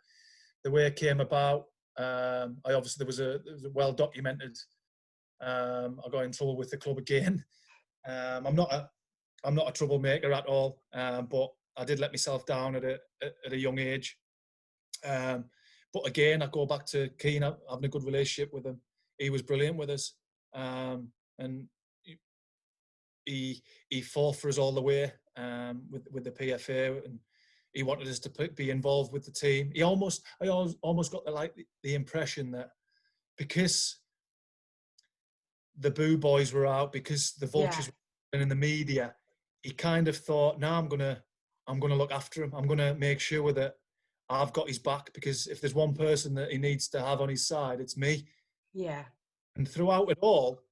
S2: the way it came about, there was a well documented. I got in trouble with the club again. I'm not a troublemaker at all, but I did let myself down at a young age. But again, I go back to Keane, having a good relationship with him. He was brilliant with us, and he fought for us all the way with the PFA, and he wanted us to be involved with the team. I almost got the impression that because the Boo Boys were out, because the Vultures were in the media, he kind of thought, "No, I'm gonna look after him. I'm gonna make sure that I've got his back, because if there's one person that he needs to have on his side, it's me."
S1: Yeah.
S2: And throughout it all,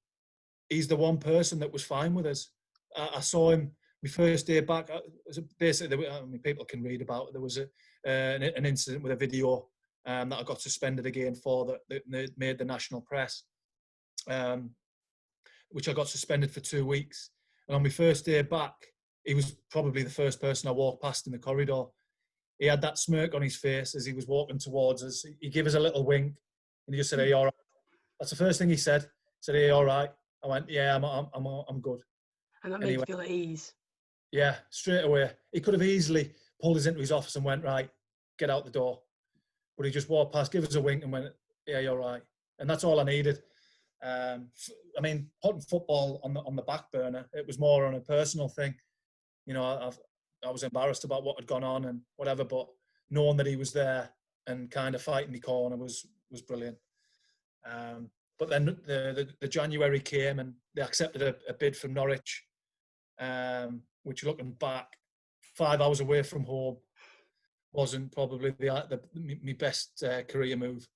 S2: he's the one person that was fine with us. I saw him my first day back. Basically, people can read about it. There was an incident with a video that I got suspended again for that made the national press, which I got suspended for 2 weeks. And on my first day back, he was probably the first person I walked past in the corridor. He had that smirk on his face as he was walking towards us. He gave us a little wink, and he just said, "Hey, all right." That's the first thing he said. He said, "Hey, all right." I went, "Yeah, I'm good."
S1: And that made you feel at ease.
S2: Yeah, straight away. He could have easily pulled us into his office and went, "Right, get out the door." But he just walked past, gave us a wink, and went, "Yeah, you're right." And that's all I needed. Putting football on the back burner, it was more on a personal thing. You know, I was embarrassed about what had gone on and whatever, but knowing that he was there and kind of fighting the corner was brilliant. But then the January came and they accepted a bid from Norwich, which, looking back, 5 hours away from home, wasn't probably my best career move.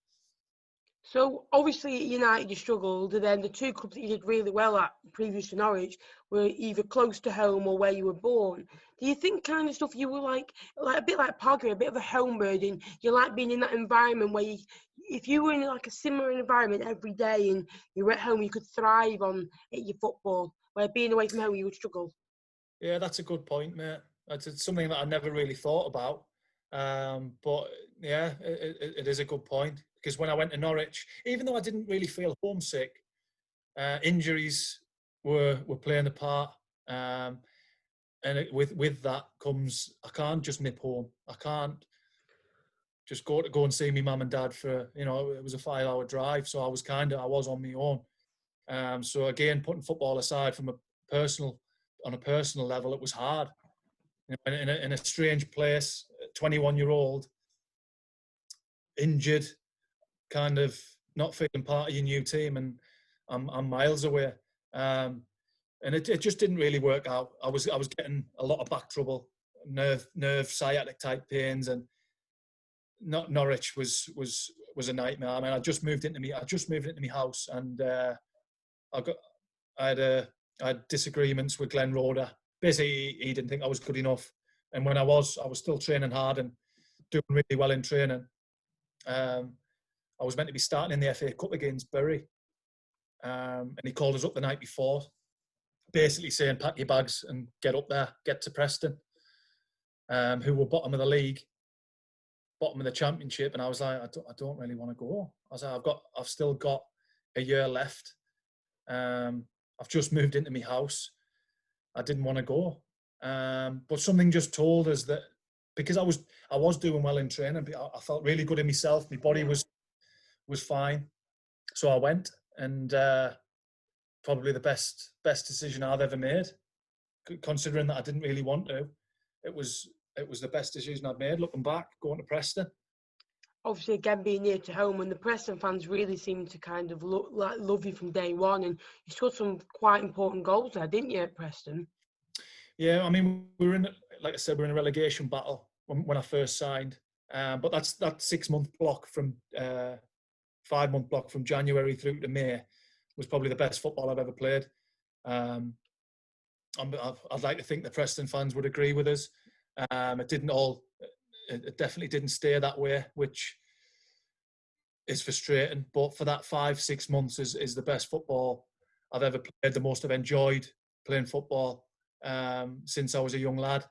S1: So obviously at United you struggled, and then the two clubs that you did really well at previous to Norwich were either close to home or where you were born. Do you think kind of stuff you were like a bit like Pogba, a bit of a homebird, and you like being in that environment where if you were in like a similar environment every day and you were at home, you could thrive on your football, where being away from home you would struggle?
S2: Yeah, that's a good point, mate. It's something that I never really thought about. But yeah, it is a good point, because when I went to Norwich, even though I didn't really feel homesick, injuries were playing a part. And with that comes, I can't just nip home. I can't just go and see my mum and dad for, it was a 5-hour drive. So I was on my own. So again, putting football aside on a personal level, it was hard. In a strange place, 21-year-old, injured, kind of not feeling part of your new team, and I'm miles away. And it just didn't really work out. I was getting a lot of back trouble, nerve sciatic type pains, and Norwich was a nightmare. I mean, I just moved into my house, and I had disagreements with Glenn Roeder. Basically, he didn't think I was good enough, and when I was still training hard and doing really well in training. I was meant to be starting in the FA Cup against Bury, and he called us up the night before, basically saying, pack your bags and get up there, get to Preston, who were bottom of the league, bottom of the championship. And I was like, I don't really want to go. I was like, I've still got a year left. I've just moved into my house. I didn't want to go. But something just told us that, because I was doing well in training, I felt really good in myself. My body was fine. So I went, and probably the best decision I've ever made, considering that I didn't really want to. It was the best decision I've made, looking back, going to Preston.
S1: Obviously, again, being near to home, and the Preston fans really seemed to kind of love you from day one, and you scored some quite important goals there, didn't you, at Preston?
S2: Yeah, I mean, like I said, we're in a relegation battle when I first signed. But that's that 6-month block from 5-month block from January through to May was probably the best football I've ever played. I'd like to think the Preston fans would agree with us. It definitely didn't stay that way, which is frustrating. But for that 5-6 months is the best football I've ever played, the most I've enjoyed playing football since I was a young lad.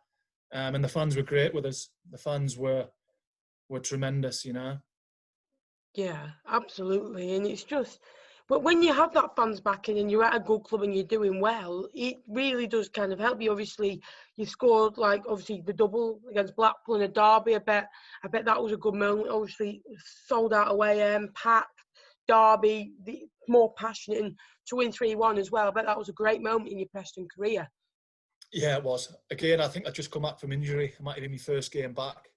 S2: And the fans were great with us. The fans were tremendous,
S1: Yeah, absolutely. And it's just, but when you have that fans backing and you're at a good club and you're doing well, it really does kind of help you. Obviously, you scored obviously the double against Blackburn and Derby. I bet that was a good moment. Obviously, sold out away, packed. Derby, more passionate, and to win 3-1 as well. I bet that was a great moment in your Preston career.
S2: Yeah, it was. Again, I think I'd just come back from injury. It might have been my first game back,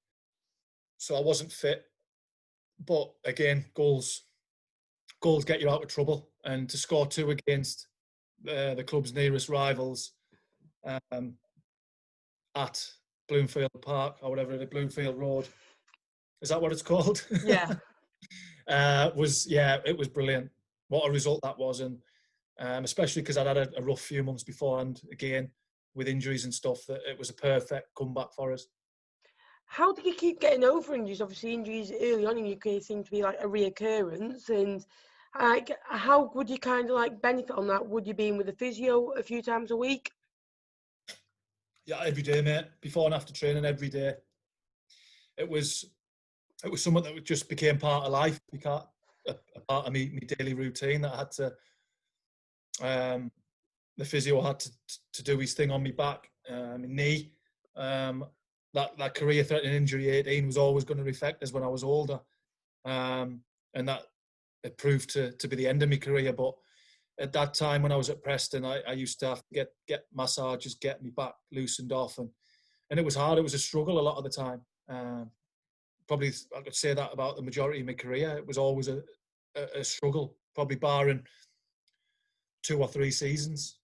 S2: so I wasn't fit. But again, goals get you out of trouble, and to score 2 against the club's nearest rivals at Bloomfield Park, or whatever, the Bloomfield Road, is that what it's called?
S1: Yeah.
S2: It was brilliant. What a result that was, and especially because I'd had a rough few months before, and again with injuries and stuff, that it was a perfect comeback for us.
S1: How do you keep getting over injuries? Obviously, injuries early on in your career seem to be like a reoccurrence, and how would you kind of benefit on that? Would you be in with a physio a few times a week?
S2: Yeah, every day, mate. Before and after training, every day. It was something that just became part of life, a part of my daily routine, that I had to. The physio had to do his thing on my back, my knee. That career-threatening injury, 18, was always going to affect us when I was older, and that it proved to be the end of my career. But at that time, when I was at Preston, I used to have to get massages, get my back loosened off, and it was hard. It was a struggle a lot of the time. Probably I could say that about the majority of my career. It was always a struggle, probably barring 2 or 3 seasons.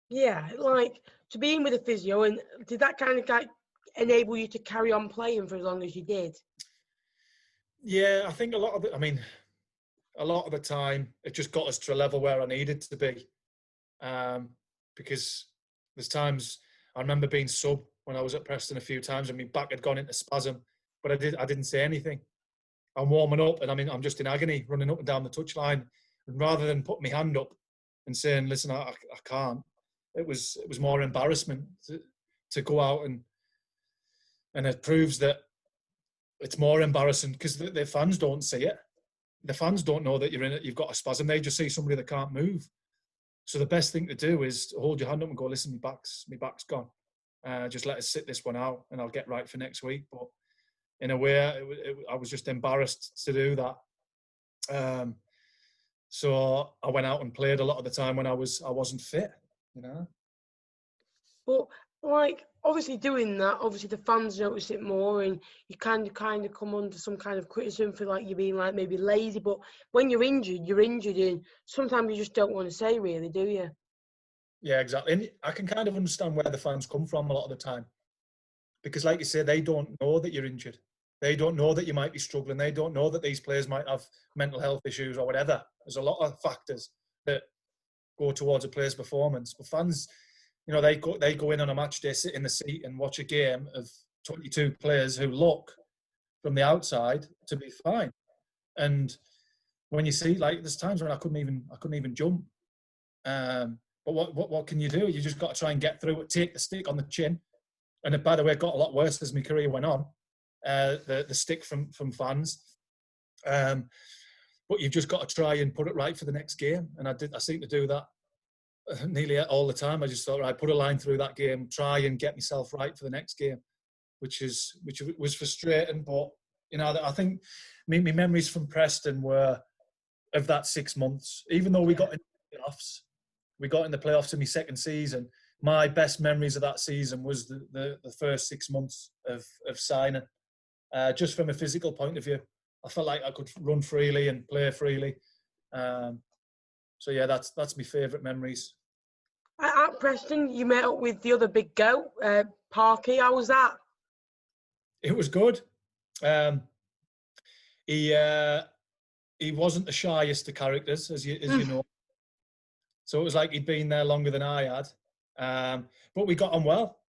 S1: Yeah, like to be in with a physio, and did that kind of like enable you to carry on playing for as long as you did?
S2: Yeah, I think a lot of the time it just got us to a level where I needed to be, because there's times I remember being sub when I was at Preston a few times, and my back had gone into spasm, but I didn't say anything. I'm warming up, and I'm just in agony, running up and down the touchline, and rather than putting my hand up and saying, "Listen, I can't," it was more embarrassment to go out, and it proves that it's more embarrassing because the fans don't see it. The fans don't know that you've got a spasm. They just see somebody that can't move. So the best thing to do is hold your hand up and go, "Listen, my back's gone. Just let us sit this one out, and I'll get right for next week." But in a way, I was just embarrassed to do that. So I went out and played a lot of the time when I wasn't fit, you know.
S1: But like obviously doing that, obviously the fans notice it more, and you kind of come under some kind of criticism for like you being like maybe lazy. But when you're injured, and sometimes you just don't want to say, really, do you?
S2: Yeah, exactly. And I can kind of understand where the fans come from a lot of the time, because, like you say, they don't know that you're injured. They don't know that you might be struggling. They don't know that these players might have mental health issues or whatever. There's a lot of factors that go towards a player's performance. But fans, they go in on a match day, sit in the seat and watch a game of 22 players who look from the outside to be fine. And when you see, like, there's times when I couldn't even jump. But what can you do? You just got to try and get through it, take the stick on the chin. And it, by the way, got a lot worse as my career went on. The stick from fans. But you've just got to try and put it right for the next game. And I seem to do that nearly all the time. I just thought, right, put a line through that game, try and get myself right for the next game, which was frustrating. But I think my memories from Preston were of that 6 months. Even though we got in the playoffs in my second season, my best memories of that season was the first 6 months of signing. Just from a physical point of view, I felt like I could run freely and play freely. So yeah, that's my favourite memories.
S1: At Preston, you met up with the other big goat, Parky. How was that?
S2: It was good. He wasn't the shyest of characters, as you know. So it was like he'd been there longer than I had. But we got on well.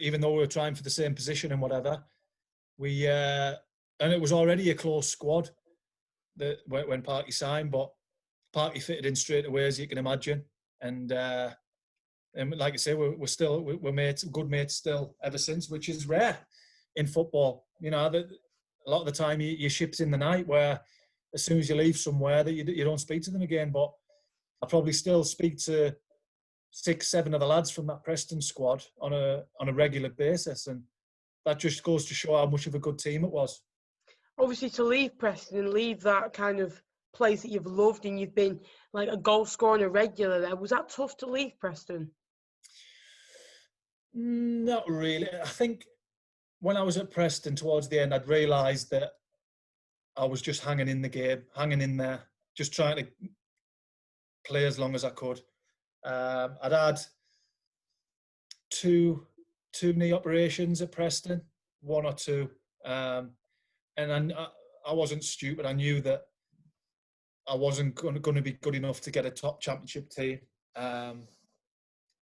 S2: Even though we were trying for the same position and whatever, and it was already a close squad that when Parky signed, but Parky fitted in straight away, as you can imagine. And like I say, we're mates, good mates still ever since, which is rare in football. A lot of the time your ship's in the night, where as soon as you leave somewhere that you don't speak to them again. But I probably still speak to 6-7 of the lads from that Preston squad on a regular basis, and that just goes to show how much of a good team it was.
S1: Obviously, to leave Preston and leave that kind of place that you've loved and you've been like a goal scorer and a regular there, was that tough to leave Preston?
S2: Not really. I think when I was at Preston towards the end, I'd realised that I was just hanging in the game, hanging in there, just trying to play as long as I could. I'd had two knee operations at Preston, 1 or 2, and I wasn't stupid. I knew that I wasn't going to be good enough to get a top championship team.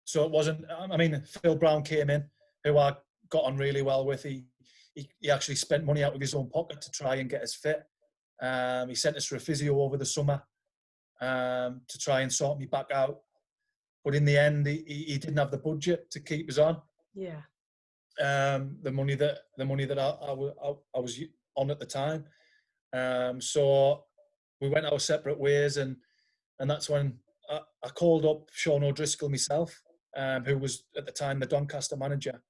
S2: So it wasn't. I mean, Phil Brown came in, who I got on really well with. He actually spent money out of his own pocket to try and get us fit. He sent us for a physio over the summer to try and sort me back out. But in the end, he didn't have the budget to keep us on.
S1: Yeah.
S2: The money that I was on at the time. So we went our separate ways, and that's when I called up Sean O'Driscoll myself, who was at the time the Doncaster manager.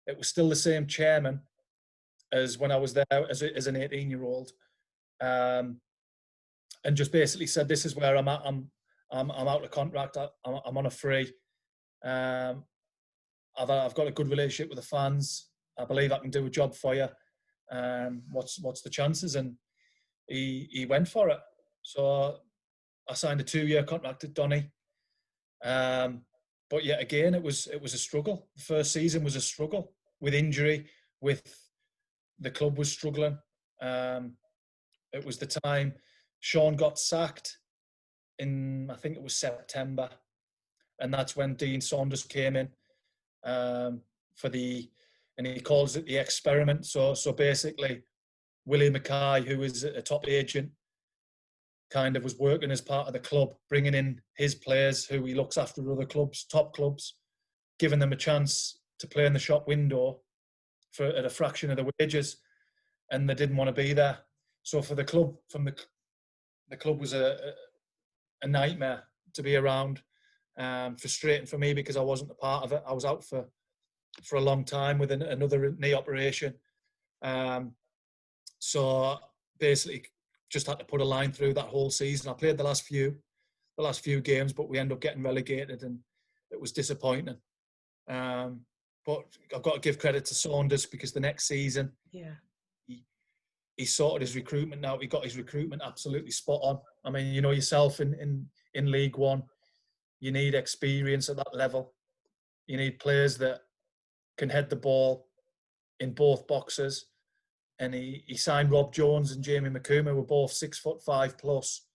S2: It was still the same chairman as when I was there as an 18-year-old, and just basically said, "This is where I'm at. I'm out of contract. I'm on a free. I've got a good relationship with the fans. I believe I can do a job for you. What's the chances?" And he went for it. So I signed a 2-year contract at Donny. But yet again, it was a struggle. The first season was a struggle with injury, with the club was struggling. It was the time Sean got sacked in, I think it was September, and that's when Dean Saunders came in and he calls it the experiment. So basically, Willie Mackay, who was a top agent, kind of was working as part of the club, bringing in his players who he looks after other clubs, top clubs, giving them a chance to play in the shop window at a fraction of the wages, and they didn't want to be there. So for the club, the club was a nightmare to be around. Frustrating for me because I wasn't a part of it. I was out for a long time with another knee operation. So basically, just had to put a line through that whole season. I played the last few games, but we ended up getting relegated, and it was disappointing. But I've got to give credit to Saunders because the next season, he sorted his recruitment out. He got his recruitment absolutely spot on. I mean, you know yourself in League One, you need experience at that level. You need players that can head the ball in both boxes. And he signed Rob Jones and Jamie McCooma, who were both 6'5" plus.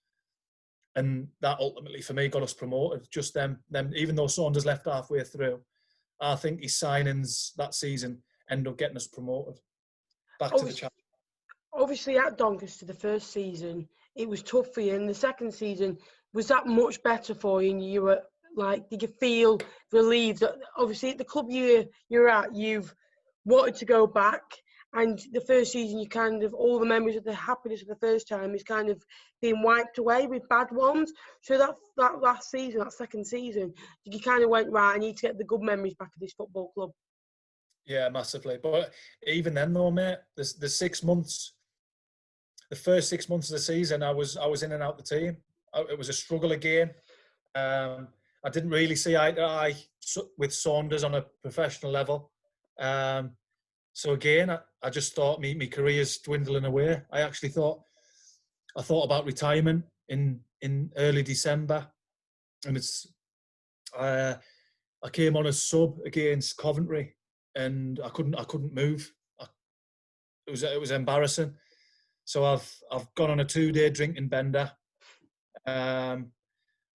S2: And that ultimately, for me, got us promoted. Just them, even though Saunders left halfway through, I think his signings that season ended up getting us promoted back to the Championship.
S1: Obviously, at Doncaster, the first season, it was tough for you. And the second season, was that much better for you? And you were like, did you feel relieved that obviously at the club you're at, you've wanted to go back? And the first season, you kind of, all the memories of the happiness of the first time is kind of being wiped away with bad ones. So that last season, that second season, you kind of went, right, I need to get the good memories back of this football club.
S2: Yeah, massively. But even then though, mate, the 6 months, the first 6 months of the season, I was in and out the team. It was a struggle again. I didn't really see eye to eye with Saunders on a professional level. So again, I just thought my career's dwindling away. I thought about retirement in early December, and I came on as sub against Coventry, and I couldn't move. It was embarrassing. So I've gone on a 2-day drinking bender.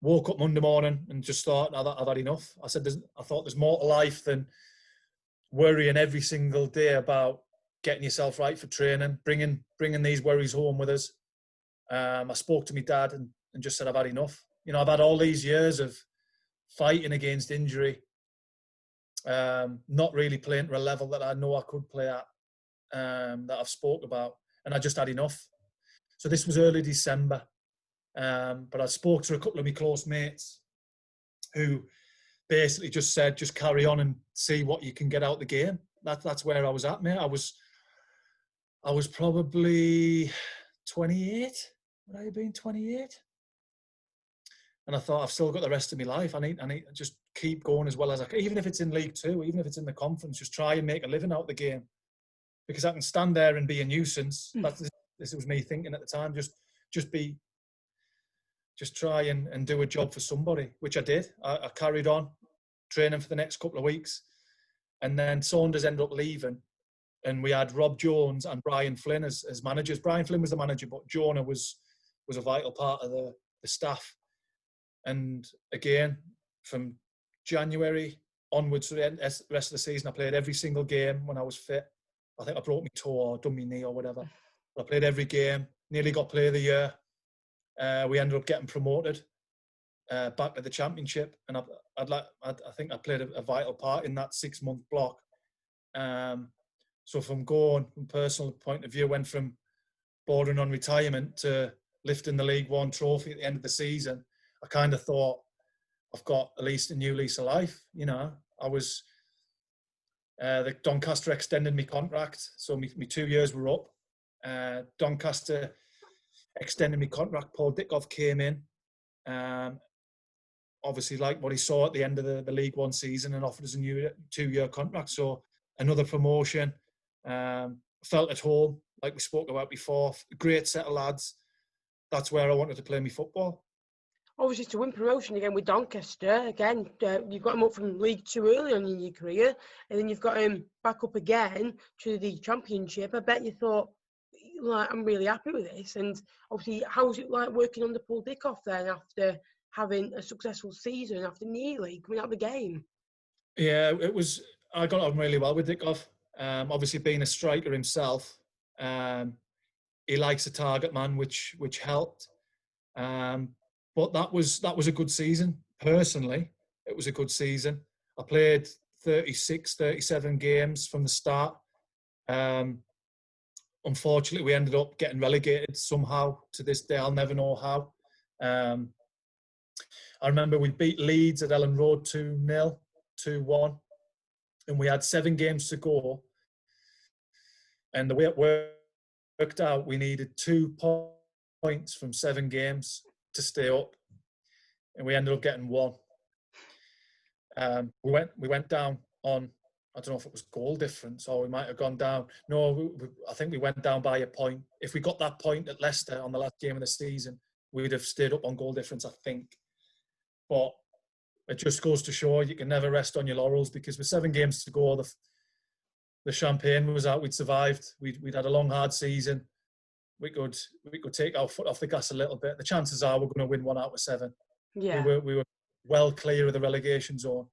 S2: Woke up Monday morning and just thought, I've had enough. I thought there's more to life than worrying every single day about getting yourself right for training, bringing these worries home with us. I spoke to my dad and just said I've had enough. You know, I've had all these years of fighting against injury, not really playing to a level that I know I could play at, that I've spoke about, and I just had enough. So this was early December, but I spoke to a couple of my close mates who basically just said, just carry on and see what you can get out the game. That's where I was at, mate. I was probably 28. Would I have been 28? And I thought, I've still got the rest of my life. I need to just keep going as well as I can. Even if it's in League Two, even if it's in the conference, just try and make a living out the game. Because I can stand there and be a nuisance. This was me thinking at the time. Just try and do a job for somebody, which I did. I carried on training for the next couple of weeks. And then Saunders ended up leaving. And we had Rob Jones and Brian Flynn as managers. Brian Flynn was the manager, but Jonah was a vital part of the staff. And again, from January onwards to the rest of the season, I played every single game when I was fit. I think I broke my toe or done my knee or whatever. But I played every game, nearly got Player of the Year. We ended up getting promoted back to the Championship, and I think I played a vital part in that 6-month block. So from personal point of view, went from bordering on retirement to lifting the League One trophy at the end of the season. I kind of thought, I've got at least a new lease of life. You know, I was the Doncaster extended my contract, so my 2 years were up. Doncaster extended my contract. Paul Dickov came in, obviously liked what he saw at the end of the League One season and offered us a new 2-year contract. So another promotion. Felt at home. like we spoke about before, great set of lads. That's where I wanted to play my football.
S1: Obviously, to win promotion again with Doncaster, again, you've got him up from League Two early on in your career, and then you've got him back up again to the Championship. I bet you thought, like, I'm really happy with this. And obviously, how was it like working under Paul Dickoff then after having a successful season, after nearly coming out of the game?
S2: Yeah, it was. I got on really well with Dickoff. Obviously, being a striker himself, he likes a target man, which helped. But that was a good season. Personally, it was a good season. I played 36, 37 games from the start. Unfortunately, we ended up getting relegated somehow. To this day, I'll never know how. I remember we beat Leeds at Ellen Road 2-0, 2-1, and we had 7 games to go. And the way it worked out, we needed 2 points from 7 games to stay up, and we ended up getting 1. We went down on, I don't know if it was goal difference or we might have gone down. No, I think we went down by a point. If we got that point at Leicester on the last game of the season, we would have stayed up on goal difference, I think. But it just goes to show you can never rest on your laurels, because with 7 games to go, the champagne was out. We'd survived. We'd had a long, hard season. We could take our foot off the gas a little bit. The chances are we're going to win 1 out of 7.
S1: Yeah.
S2: We were well clear of the relegation zone,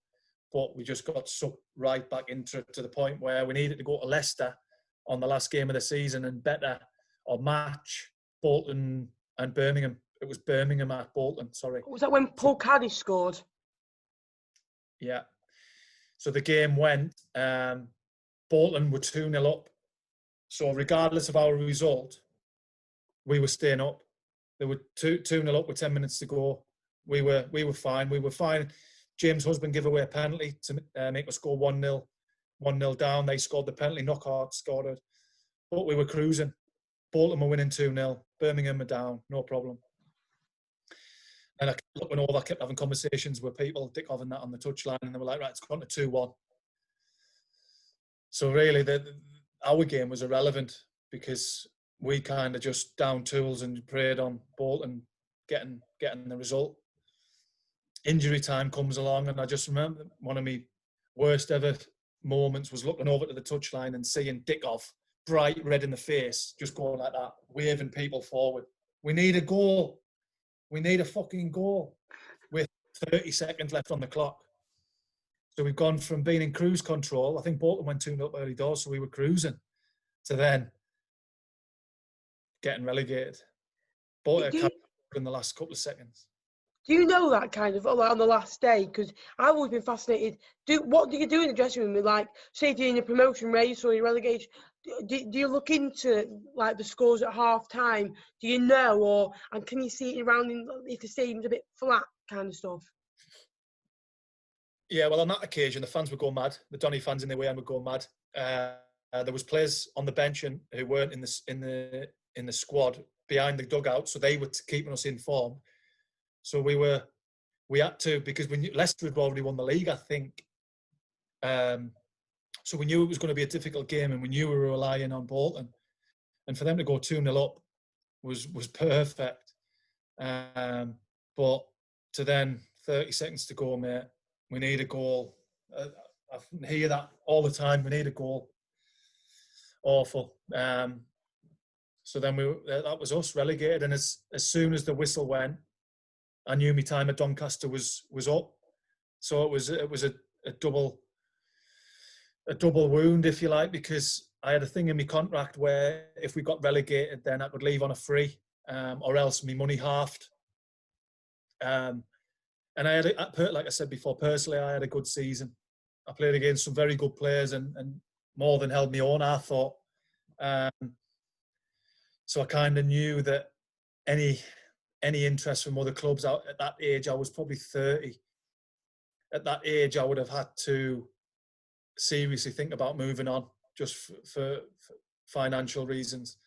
S2: but we just got sucked right back into to the point where we needed to go to Leicester on the last game of the season and better or match Bolton and Birmingham. It was Birmingham at Bolton, sorry.
S1: Was that when Paul Caddy scored?
S2: Yeah. So the game went, Bolton were 2-0 up. So regardless of our result, we were staying up. They were 2-0 up with 10 minutes to go. We were fine. We were fine. James' husband gave away a penalty to make us score 1-0. 1-0 down. They scored the penalty. Knockout scored it. But we were cruising. Bolton were winning 2-0. Birmingham were down. No problem. And I kept I kept having conversations with people, Dickoff and that, on the touchline, and they were like, right, it's gone to 2-1. So really, our game was irrelevant, because we kind of just down tools and preyed on Bolton getting the result. Injury time comes along, and I just remember one of my worst ever moments was looking over to the touchline and seeing Dickoff, bright red in the face, just going like that, waving people forward. We need a goal. We need a fucking goal, with 30 seconds left on the clock. So we've gone from being in cruise control. I think Bolton went 2-0 up early doors, so we were cruising, to then getting relegated. Bolton in the last couple of seconds.
S1: Do you know that kind of, like, on the last day? Because I've always been fascinated. What do you do in the dressing room? Like, say if you're in a promotion race or your relegation, do you look into, like, the scores at half time? Do you know, and can you see it around if the stadium's a bit flat, kind of stuff?
S2: Yeah, well, on that occasion, the fans would go mad. The Donny fans in the way would go mad. There was players on the bench who weren't in the squad behind the dugout, so they were keeping us informed. So we had to, because Leicester had already won the league, I think. So we knew it was going to be a difficult game, and we knew we were relying on Bolton. And for them to go 2-0 up was perfect. But to then 30 seconds to go, mate, we need a goal. I hear that all the time. We need a goal. Awful. So then that was us relegated, and as soon as the whistle went, I knew my time at Doncaster was up. So it was a double wound, if you like, because I had a thing in my contract where if we got relegated, then I could leave on a free, or else my money halved. And I had, like I said before, personally, I had a good season. I played against some very good players and more than held my own, I thought. So I kind of knew that any interest from other clubs out at that age, I was probably 30. At that age, I would have had to seriously think about moving on, just for financial reasons.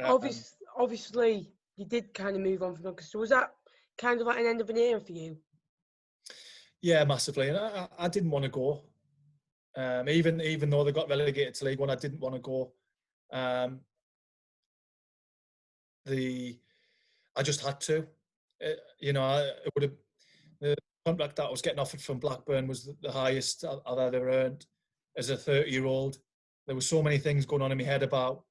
S1: Obviously, you did kind of move on from Doncaster. Was that kind of like an end of an era for you?
S2: Yeah, massively. And I didn't want to go. Even though they got relegated to League One, I didn't want to go. I just had to. It would have, the contract that I was getting offered from Blackburn was the highest I've ever earned as a 30-year-old. There were so many things going on in my head about,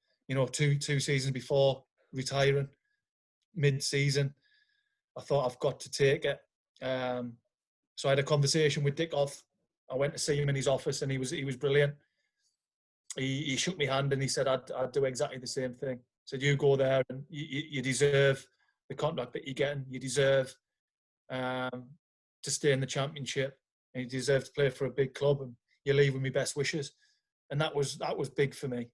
S2: two seasons before retiring, mid-season. I thought I've got to take it. So I had a conversation with Dickoff. I went to see him in his office, and he was brilliant. He shook my hand and he said, I'd do exactly the same thing. He said, you go there and you deserve the contract that you're getting. You deserve to stay in the Championship, and you deserve to play for a big club, and you leave with my best wishes. And that was big for me.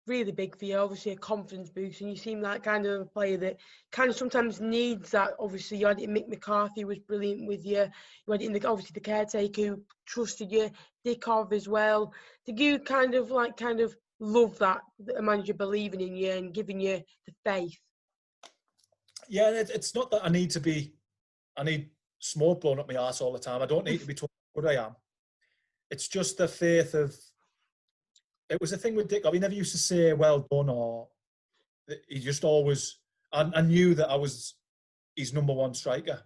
S1: Really big for you, obviously a confidence boost, and you seem like kind of a player that kind of sometimes needs that. Obviously, you had it. Mick McCarthy was brilliant with you. You had it in obviously the caretaker who trusted you, Dickoff as well. Did you kind of love that a manager believing in you and giving you the faith?
S2: Yeah, it's not that I need smoke blown up my arse all the time. I don't need to be told what I am. It's just the faith of. It was a thing with Dick. He never used to say "well done," or he just always. I knew that I was his number one striker.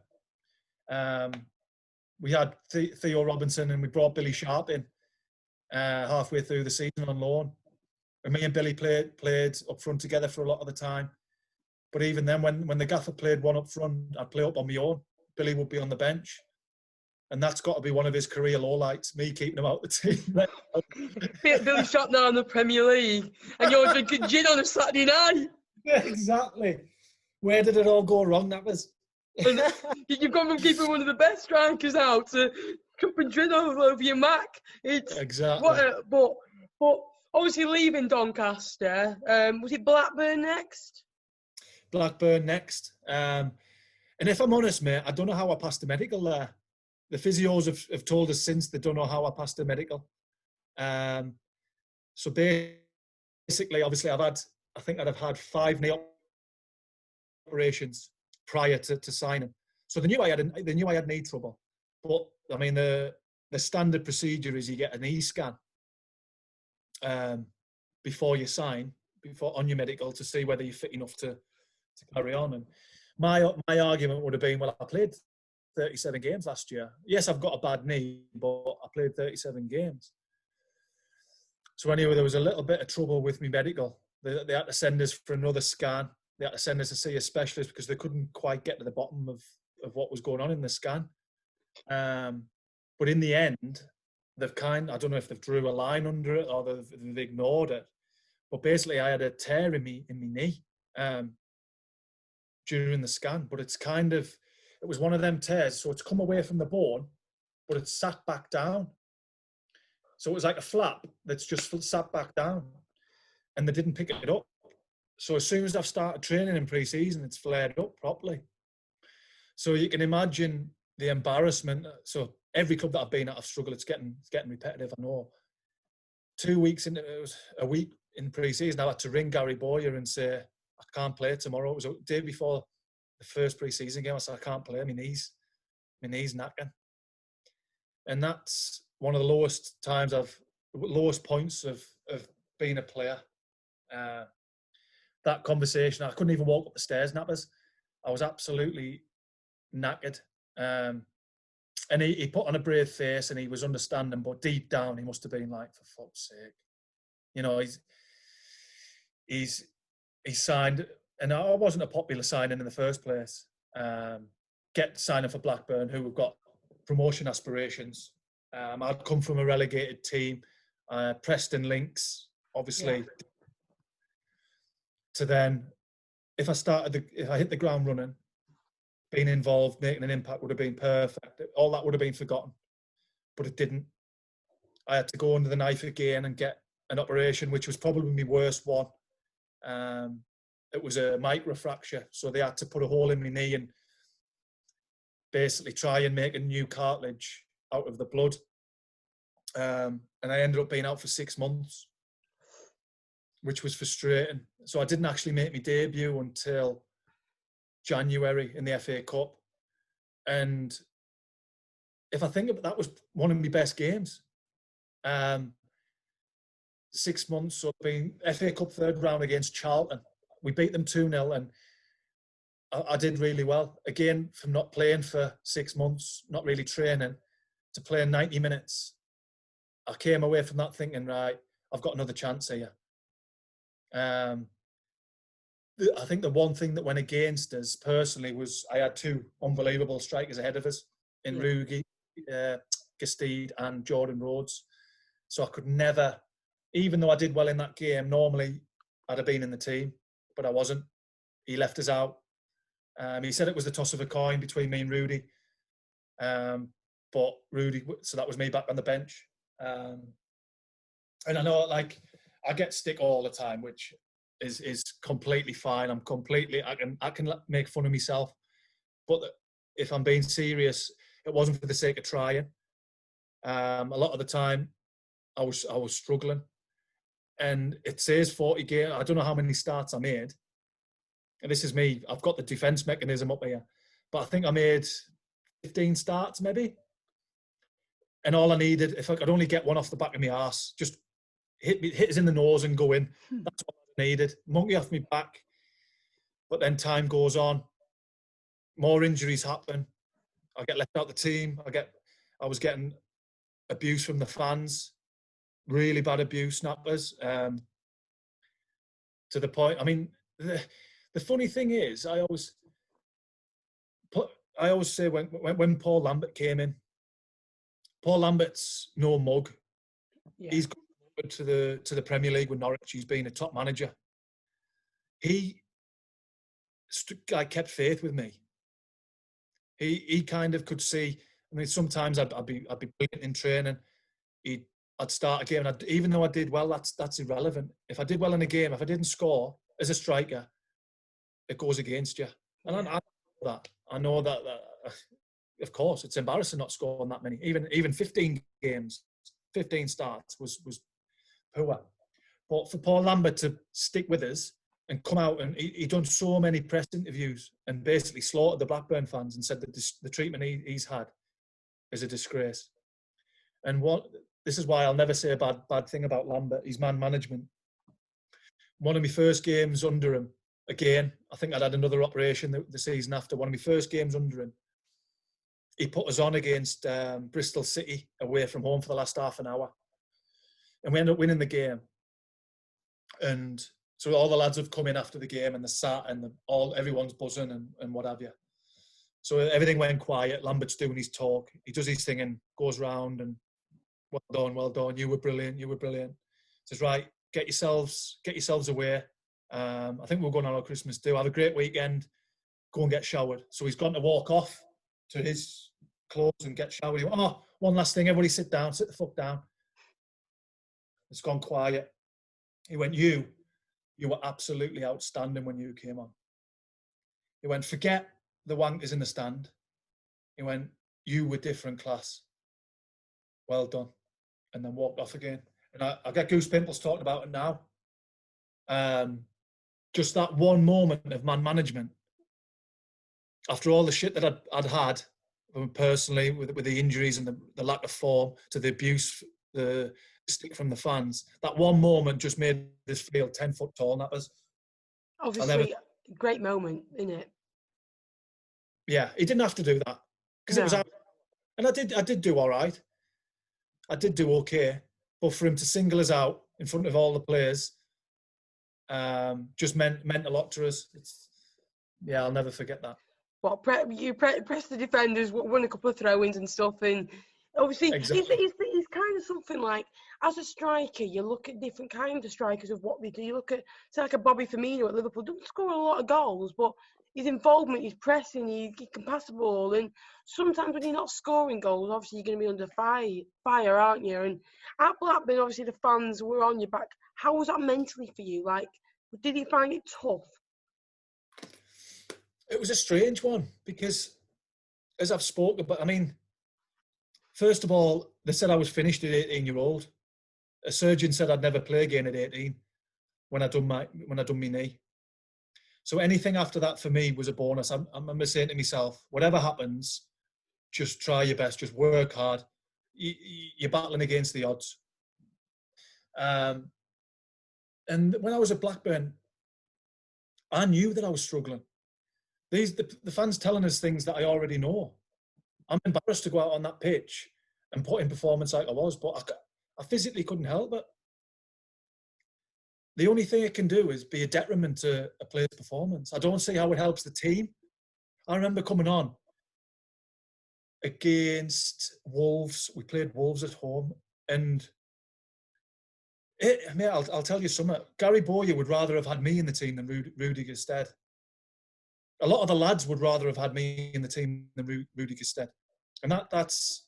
S2: We had Theo Robinson, and we brought Billy Sharp in halfway through the season on loan. And me and Billy played up front together for a lot of the time. But even then, when the gaffer played one up front, I'd play up on my own. Billy would be on the bench. And that's got to be one of his career lowlights, me keeping him out of the team.
S1: Billy shot now in the Premier League, and you're drinking gin on a Saturday night.
S2: Yeah, exactly. Where did it all go wrong, that was?
S1: You've gone from keeping one of the best strikers out to cupping gin all over your Mac. It's
S2: exactly.
S1: But obviously leaving Doncaster, was it Blackburn next?
S2: Blackburn next. And if I'm honest, mate, I don't know how I passed the medical there. The physios have told us since they don't know how I passed the medical. So basically, obviously, I think I'd have had 5 knee operations prior to signing. So they knew I had knee trouble. But I mean, the standard procedure is you get a knee scan before you sign, on your medical, to see whether you're fit enough to carry on. And my argument would have been, well, I played 37 games last year. Yes, I've got a bad knee, but I played 37 games. So anyway, there was a little bit of trouble with me medical. They had to send us for another scan. They had to send us to see a specialist because they couldn't quite get to the bottom of what was going on in the scan. But in the end, I don't know if they've drew a line under it or they've ignored it. But basically, I had a tear in my knee during the scan. But it was one of them tears. So it's come away from the bone, but it's sat back down. So it was like a flap that's just sat back down, and they didn't pick it up. So as soon as I've started training in pre-season, it's flared up properly. So you can imagine the embarrassment. So every club that I've been at, I've struggled. It's getting repetitive, I know. 2 weeks into it, was a week in pre-season, I had to ring Gary Boyer and say, I can't play tomorrow. It was a day before the first pre-season game. I said, I can't play. My knee's knacking. And that's one of the lowest points of being a player. That conversation, I couldn't even walk up the stairs, Nappers. I was absolutely knackered. And he put on a brave face and he was understanding, but deep down he must have been like, for fuck's sake. You know, he's signed, and I wasn't a popular signing in the first place. Signing for Blackburn, who have got promotion aspirations. I'd come from a relegated team, Preston links, obviously. Yeah. To then, if I hit the ground running, being involved, making an impact would have been perfect. All that would have been forgotten, but it didn't. I had to go under the knife again and get an operation, which was probably my worst one. It was a microfracture, so they had to put a hole in my knee and basically try and make a new cartilage out of the blood. And I ended up being out for 6 months, which was frustrating. So I didn't actually make my debut until January in the FA Cup. And if I think about that, was one of my best games. 6 months, so being FA Cup third round against Charlton. We beat them 2-0 and I did really well. Again, from not playing for 6 months, not really training, to playing 90 minutes. I came away from that thinking, right, I've got another chance here. I think the one thing that went against us personally was I had two unbelievable strikers ahead of us in Rugi, Gestede and Jordan Rhodes. So I could never, even though I did well in that game, normally I'd have been in the team, but I wasn't. He left us out. He said it was the toss of a coin between me and Rudy. But Rudy, so that was me back on the bench. And I know, like, I get stick all the time, which is completely fine. I can make fun of myself. But if I'm being serious, it wasn't for the sake of trying. A lot of the time, I was struggling. And it says 40 games. I don't know how many starts I made. And this is me. I've got the defence mechanism up here. But I think I made 15 starts, maybe. And all I needed, if I could only get one off the back of my arse, just hit us in the nose and go in. That's all I needed. Monkey off my back. But then time goes on. More injuries happen. I get left out the team. I was getting abuse from the fans. Really bad abuse, snappers. To the point, I mean, the funny thing is, I always say when Paul Lambert came in, Paul Lambert's no mug. Yeah. He's gone to the Premier League with Norwich. He's been a top manager. He kept faith with me. He kind of could see. I mean, sometimes I'd be brilliant in training. I'd start a game, and even though I did well, that's irrelevant. If I did well in a game, if I didn't score as a striker, it goes against you. And yeah. I know that. Of course, it's embarrassing not scoring that many. Even 15 games, 15 starts was poor. But for Paul Lambert to stick with us and come out, and he done so many press interviews and basically slaughtered the Blackburn fans and said that the treatment he's had is a disgrace. And this is why I'll never say a bad thing about Lambert. His man management. One of my first games under him, again, I think I'd had another operation the season after. One of my first games under him, he put us on against Bristol City away from home for the last half an hour. And we ended up winning the game. And so all the lads have come in after the game and they're sat and everyone's buzzing and what have you. So everything went quiet. Lambert's doing his talk. He does his thing and goes round and well done. You were brilliant. Says, right, get yourselves away. I think we're going on Christmas do. Have a great weekend. Go and get showered. So he's gone to walk off to his clothes and get showered. He went, one last thing. Everybody sit the fuck down. It's gone quiet. He went, you were absolutely outstanding when you came on. He went, forget the wankers in the stand. He went, you were different class. Well done. And then walked off again. And I get goose pimples talking about it now. Just that one moment of man management. After all the shit that I'd had personally with the injuries and the lack of form, to the abuse, the stick from the fans, that one moment just made this feel 10 foot tall. That was
S1: obviously a great moment, isn't it?
S2: Yeah, he didn't have to do that because it was out. And I did do all right. I did do okay, but for him to single us out in front of all the players just meant a lot to us. I'll never forget that.
S1: Well, press the defenders, won a couple of throw-ins and stuff, and obviously exactly. It's kind of something like, as a striker, you look at different kinds of strikers of what they do. You look at, say, like a Bobby Firmino at Liverpool, doesn't score a lot of goals, but his involvement, his pressing, he can pass the ball. And sometimes when you're not scoring goals, obviously you're going to be under fire, aren't you? And at Blackburn, obviously the fans were on your back. How was that mentally for you? Like, did you find it tough?
S2: It was a strange one because, as I've spoken about, I mean, first of all, they said I was finished at 18-year-old. A surgeon said I'd never play again at 18 when I done my knee. So anything after that for me was a bonus. I remember saying to myself, whatever happens, just try your best, just work hard. You're battling against the odds. And when I was at Blackburn, I knew that I was struggling. The fans telling us things that I already know. I'm embarrassed to go out on that pitch and put in performance like I was, but I physically couldn't help it. The only thing it can do is be a detriment to a player's performance. I don't see how it helps the team. I remember coming on against Wolves. We played Wolves at home, and I'll tell you something. Gary Bowyer would rather have had me in the team than Rudy Gestead. A lot of the lads would rather have had me in the team than Rudy Gestead, and that's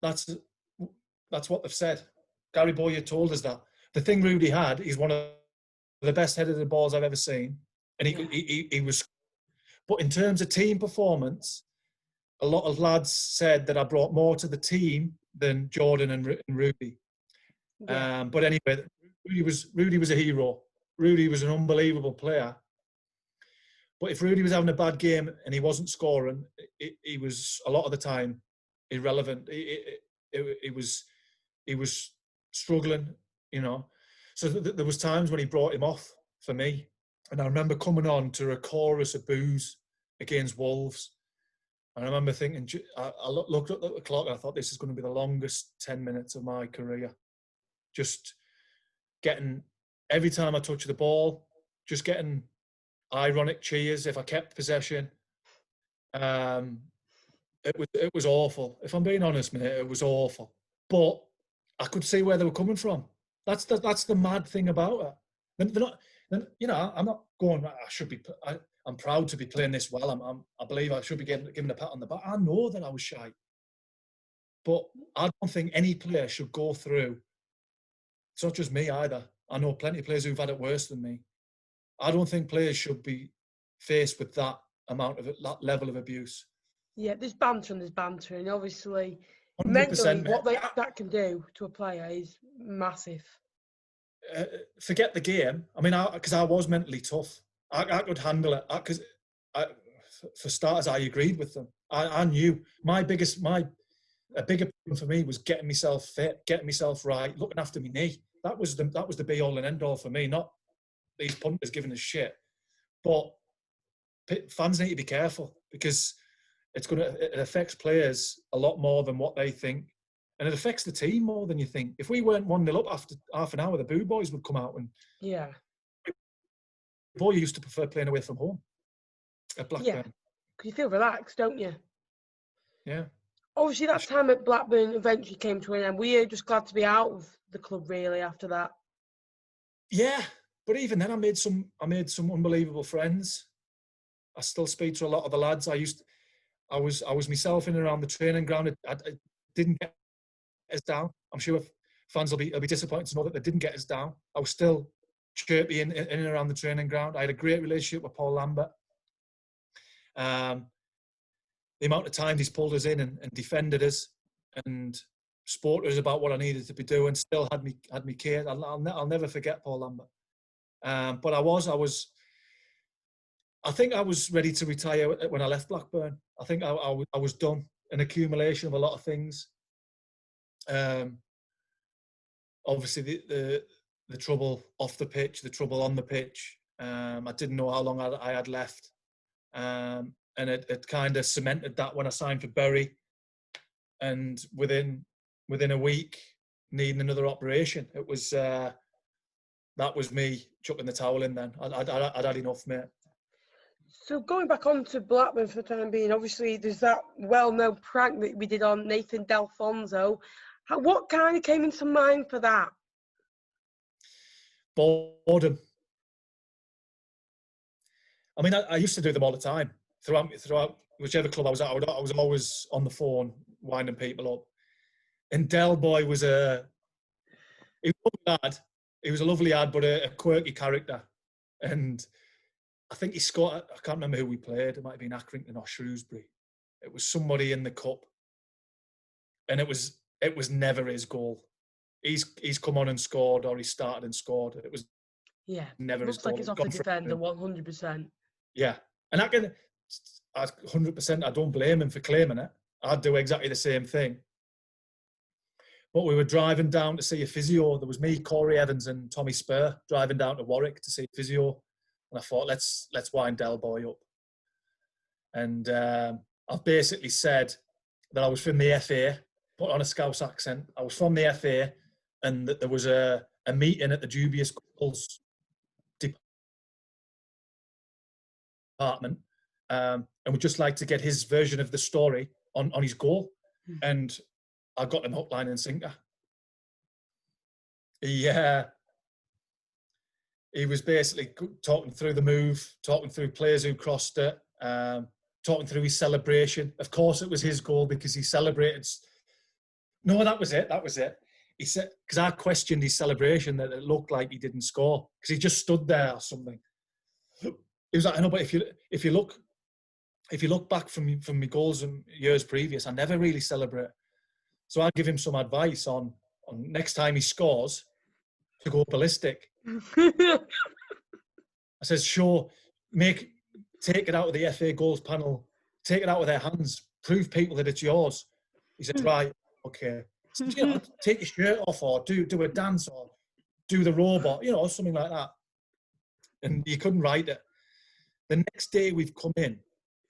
S2: what they've said. Gary Bowyer told us that. The thing Rudy had, he's one of the best headed balls I've ever seen, and he was. But in terms of team performance, a lot of lads said that I brought more to the team than Jordan and Rudy. Yeah. But anyway, Rudy was a hero. Rudy was an unbelievable player. But if Rudy was having a bad game and he wasn't scoring, he was a lot of the time irrelevant. He was struggling, you know. So there was times when he brought him off for me. And I remember coming on to a chorus of boos against Wolves. And I remember thinking, I looked at the clock and I thought, this is going to be the longest 10 minutes of my career. Just getting, every time I touch the ball, just getting ironic cheers if I kept possession. It was awful. If I'm being honest, mate, it was awful. But I could see where they were coming from. That's the mad thing about it. They're not, you know, I'm not going, I'm proud to be playing this well. I believe I should be given a pat on the back. I know that I was shy. But I don't think any player should go through, it's not just me either. I know plenty of players who've had it worse than me. I don't think players should be faced with that that level of abuse.
S1: Yeah, there's banter, and obviously, mentally, what that can do to a player is massive.
S2: Forget the game. I mean, because I was mentally tough. I could handle it. Because for starters, I agreed with them. I knew a bigger problem for me was getting myself fit, getting myself right, looking after my knee. That was the be all and end all for me. Not these punters giving us shit. But fans need to be careful because it affects players a lot more than what they think. And it affects the team more than you think. If we weren't 1-0 up after half an hour, the boo boys would come out. And
S1: yeah.
S2: Boy used to prefer playing away from home at Blackburn.
S1: Yeah, because you feel relaxed, don't you?
S2: Yeah.
S1: Obviously, that time at Blackburn eventually came to an end. Were you just glad to be out of the club, really, after that?
S2: Yeah, but even then, I made some unbelievable friends. I still speak to a lot of the lads. I was myself in and around the training ground. I didn't get us down. I'm sure fans will be disappointed to know that they didn't get us down. I was still chirpy in and around the training ground. I had a great relationship with Paul Lambert. The amount of times he's pulled us in and defended us and spoke to us about what I needed to be doing, still had me cared. I'll never forget Paul Lambert. But I think I was ready to retire when I left Blackburn. I think I was done. An accumulation of a lot of things. Obviously, the trouble off the pitch, the trouble on the pitch. I didn't know how long I had left. And it kind of cemented that when I signed for Bury. And within a week, needing another operation. It was that was me chucking the towel in then. I'd had enough, mate.
S1: So going back on to Blackburn for the time being, obviously there's that well-known prank that we did on Nathan Delfonso. What kind of came into mind for that?
S2: Boredom. I mean, I used to do them all the time. Throughout whichever club I was at, I was always on the phone winding people up. And Del Boy was a lovely lad, but a quirky character. And I think he scored. I can't remember who we played. It might have been Accrington or Shrewsbury. It was somebody in the cup, and it was never his goal. He's come on and scored, or he started and scored. It was never his goal.
S1: Looks like it's off the defender, 100%.
S2: Yeah, and 100%. I don't blame him for claiming it. I'd do exactly the same thing. But we were driving down to see a physio. There was me, Corey Evans, and Tommy Spur driving down to Warwick to see a physio. And I thought, let's wind Del Boy up. And I've basically said that I was from the FA, put on a Scouse accent. I was from the FA, and that there was a meeting at the dubious goals department, and we'd just like to get his version of the story on his goal. And I got him hook, line and sinker. He was basically talking through the move, talking through players who crossed it, talking through his celebration. Of course, it was his goal because he celebrated. No, that was it. He said, because I questioned his celebration, that it looked like he didn't score because he just stood there or something. He was like, I know, but if you look back from my goals and years previous, I never really celebrate. So I give him some advice on next time he scores to go ballistic. I says, sure, take it out of the FA goals panel, take it out of their hands, prove people that it's yours. He said, right, okay. So, take your shirt off or do a dance or do the robot, something like that. And you couldn't write it. The next day we've come in,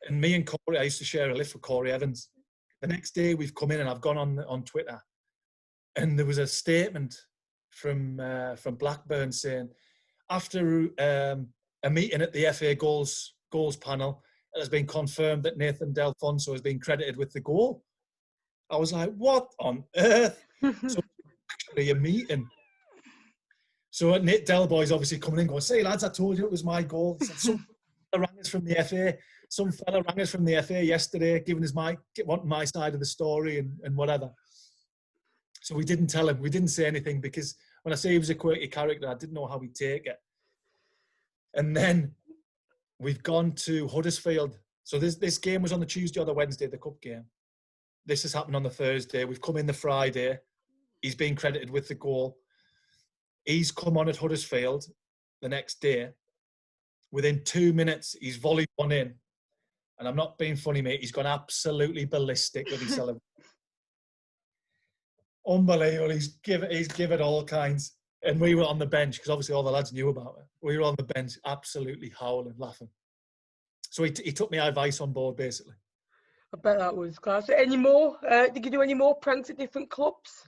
S2: and me and Corey, I used to share a lift with Corey Evans. The next day we've come in and I've gone on Twitter, and there was a statement from Blackburn saying, after a meeting at the FA goals panel, it has been confirmed that Nathan Delfonso has been credited with the goal. I was like, what on earth? So actually a meeting. So Nate Del Boy's obviously coming in going, say lads, I told you it was my goal. Some fella rang us from the FA. Some fella rang us from the FA yesterday, giving us wanting my side of the story and whatever. So we didn't tell him. We didn't say anything because when I say he was a quirky character, I didn't know how he'd take it. And then we've gone to Huddersfield. So this game was on the Tuesday or the Wednesday, the cup game. This has happened on the Thursday. We've come in the Friday. He's been credited with the goal. He's come on at Huddersfield the next day. Within 2 minutes, he's volleyed one in. And I'm not being funny, mate. He's gone absolutely ballistic with his celebration. Unbelievable. He's given all kinds. And we were on the bench, because obviously all the lads knew about it. We were on the bench absolutely howling, laughing. So he took my advice on board, basically.
S1: I bet that was class. Any more? Did you do any more pranks at different clubs?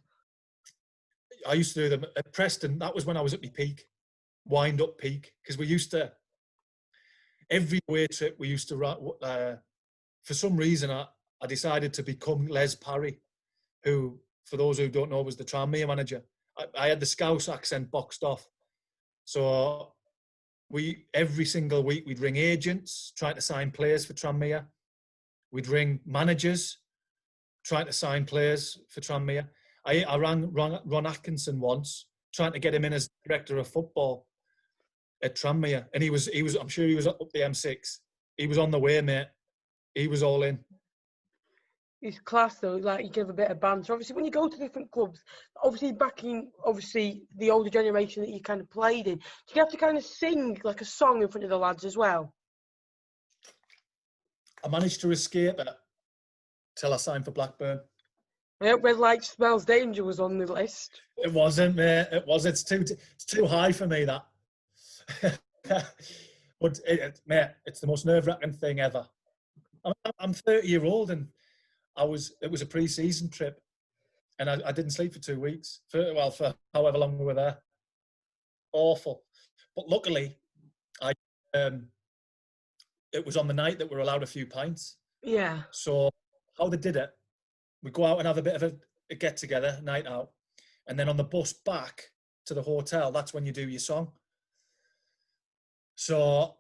S2: I used to do them at Preston. That was when I was at my peak, wind-up peak, because we used to, every away trip we used to, for some reason, I decided to become Les Parry, who, for those who don't know, was the Tranmere manager. I had the Scouse accent boxed off. So every single week we'd ring agents trying to sign players for Tranmere. We'd ring managers trying to sign players for Tranmere. I rang Ron Atkinson once, trying to get him in as director of football at Tranmere. And he was I'm sure he was up the M6. He was on the way, mate. He was all in.
S1: It's class though, like you give a bit of banter. Obviously, when you go to different clubs, obviously backing the older generation that you kind of played in, do you have to kind of sing like a song in front of the lads as well?
S2: I managed to escape it till I signed for Blackburn.
S1: I hope Red Light Smells Danger was on the list.
S2: It wasn't, mate. It was. It's too high for me, that. But mate, it's the most nerve-wracking thing ever. I'm 30-year-old, and it was a pre-season trip, and I didn't sleep for 2 weeks. For however long we were there. Awful. But luckily, it was on the night that we were allowed a few pints.
S1: Yeah.
S2: So how they did it, we go out and have a bit of a get-together, night out. And then on the bus back to the hotel, that's when you do your song. So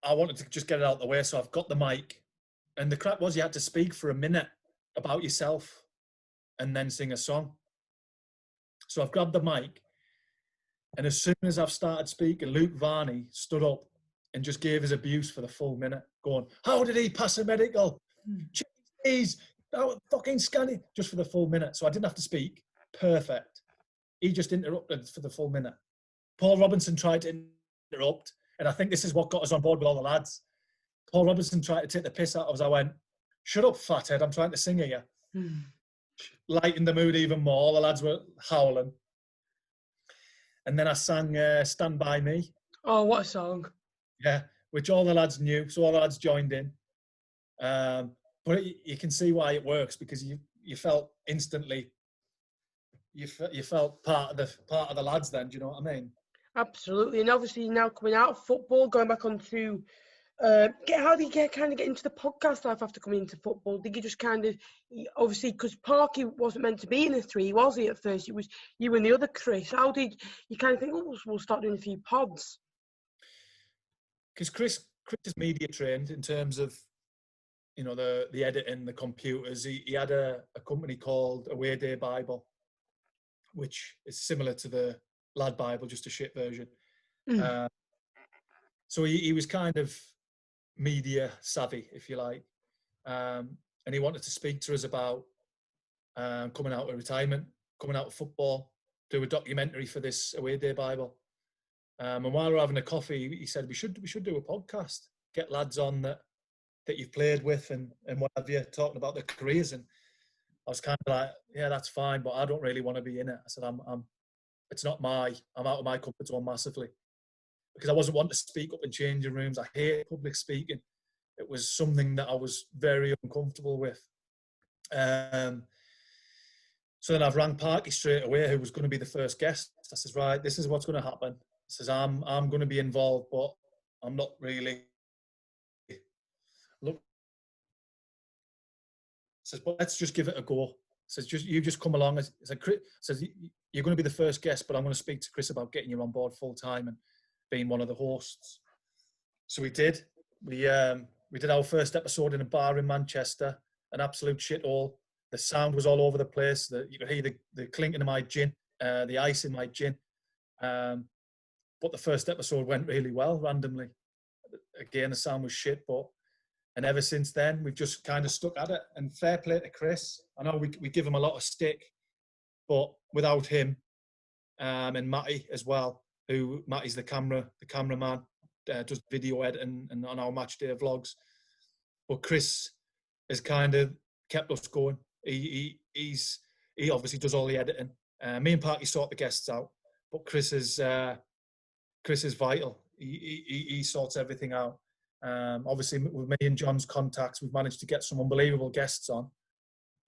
S2: I wanted to just get it out of the way, so I've got the mic. And the crack was you had to speak for a minute about yourself and then sing a song. So I've grabbed the mic, and as soon as I've started speaking, Luke Varney stood up and just gave his abuse for the full minute, going, how did he pass a medical? Jeez, fucking scanning, just for the full minute. So I didn't have to speak. Perfect. He just interrupted for the full minute. Paul Robinson tried to interrupt, and I think this is what got us on board with all the lads. Paul Robinson tried to take the piss out of us. I went, shut up, fathead, I'm trying to sing here. lightened the mood even more. The lads were howling. And then I sang Stand By Me.
S1: Oh, what a song.
S2: Yeah, which all the lads knew, so all the lads joined in. But you can see why it works, because you felt instantly, you felt part of the lads then, do you know what I mean?
S1: Absolutely. And obviously now coming out of football, going back onto how did you kind of get into the podcast life after coming into football? Did you just kind of, obviously, because Parky wasn't meant to be in the three, was he, at first? It was you and the other Chris. How did you kind of think, oh, we'll start doing a few pods?
S2: Because Chris is media trained in terms of, you know, the editing, the computers. He had a company called Away Day Bible, which is similar to the Lad Bible, just a shit version. So he was kind of media savvy, if you like. And he wanted to speak to us about coming out of retirement, coming out of football, do a documentary for this Away Day Bible. And while we were having a coffee, he said we should do a podcast, get lads on that you've played with and what have you, talking about their careers. And I was kind of like, yeah, that's fine, but I don't really want to be in it. I said, I'm out of my comfort zone massively, because I wasn't wanting to speak up in changing rooms. I hate public speaking. It was something that I was very uncomfortable with. So then I've rang Parky straight away, who was going to be the first guest. I says, right, this is what's going to happen. I says, I'm going to be involved, but I'm not really. Look, says, but let's just give it a go. Says, you just come along. Says, you're going to be the first guest, but I'm going to speak to Chris about getting you on board full time and being one of the hosts. So we did. We did our first episode in a bar in Manchester, an absolute shithole. The sound was all over the place. You could hear the clinking of my gin, the ice in my gin. But the first episode went really well, randomly. Again, the sound was shit, and ever since then, we've just kind of stuck at it. And fair play to Chris. I know we give him a lot of stick, but without him, and Matty as well, Matty's the cameraman, does video editing and on our match day vlogs. But Chris has kind of kept us going. He obviously does all the editing. Me and Parky sort the guests out, but Chris is vital. He sorts everything out. Obviously, with me and John's contacts, we've managed to get some unbelievable guests on.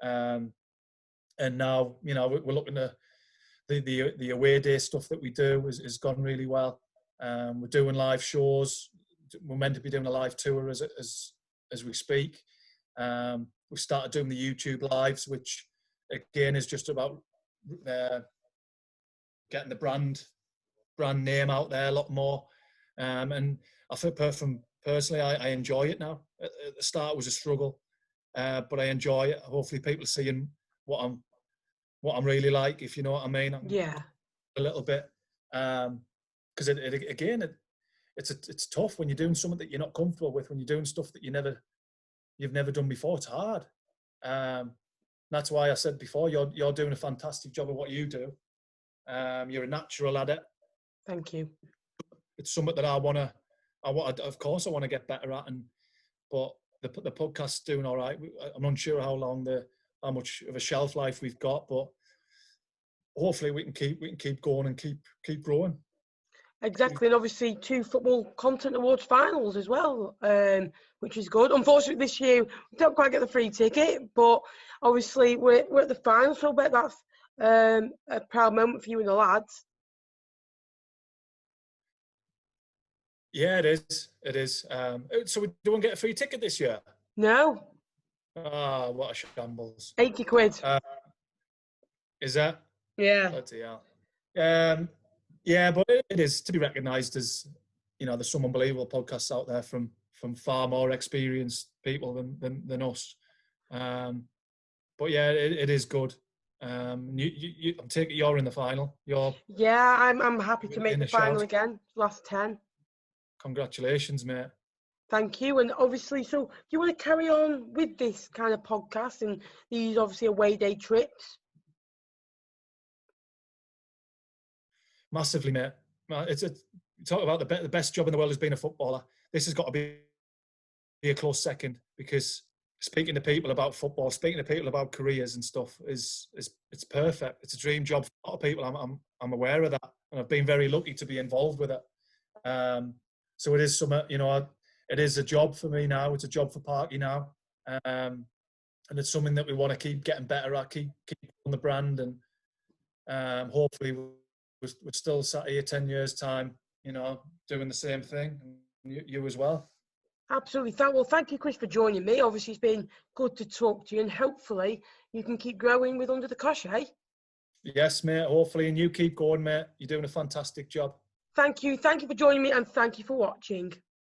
S2: And now, you know, we're looking at the away day stuff that we do has gone really well. We're doing live shows. We're meant to be doing a live tour as we speak. We've started doing the YouTube lives, which again is just about getting the brand name out there a lot more. And I think personally, I enjoy it now. At the start, it was a struggle, but I enjoy it. Hopefully, people are seeing what I'm really like, if you know what I mean.
S1: Yeah.
S2: A little bit, because it's tough when you're doing something that you're not comfortable with. When you're doing stuff that you've never done before, it's hard. That's why I said before, you're doing a fantastic job of what you do. You're a natural at it.
S1: Thank you.
S2: It's something that I want to get better at, but the podcast's doing all right. I'm unsure how much of a shelf life we've got, but hopefully we can keep going and keep growing.
S1: Exactly, and obviously 2 football content awards finals as well, which is good. Unfortunately, this year we don't quite get the free ticket, but obviously we're at the final, so I bet that's a proud moment for you and the lads.
S2: Yeah, it is. It is. So we don't get a free ticket this year?
S1: No.
S2: Ah, what a shambles.
S1: 80 quid.
S2: Is that?
S1: Yeah.
S2: Bloody hell. Yeah, but it is to be recognised as, you know, there's some unbelievable podcasts out there from far more experienced people than us. But yeah, it is good. I'm taking you're in the final.
S1: Yeah, I'm happy to make the final again. Last 10.
S2: Congratulations, mate.
S1: Thank you. And obviously, so do you want to carry on with this kind of podcast and these obviously away day trips?
S2: Massively, mate. Talk about the best job in the world as being a footballer. This has got to be a close second, because speaking to people about football, speaking to people about careers and stuff is it's perfect. It's a dream job for a lot of people. I'm aware of that, and I've been very lucky to be involved with it. So it is something, you know, it is a job for me now. It's a job for Parky now, and it's something that we want to keep getting better at, keep on the brand, and hopefully we're still sat here 10 years time, you know, doing the same thing, and you as well.
S1: Absolutely. Well, thank you, Chris, for joining me. Obviously, it's been good to talk to you, and hopefully you can keep growing with Under the Cosh, eh?
S2: Yes, mate. Hopefully, and you keep going, mate. You're doing a fantastic job.
S1: Thank you. Thank you for joining me, and thank you for watching.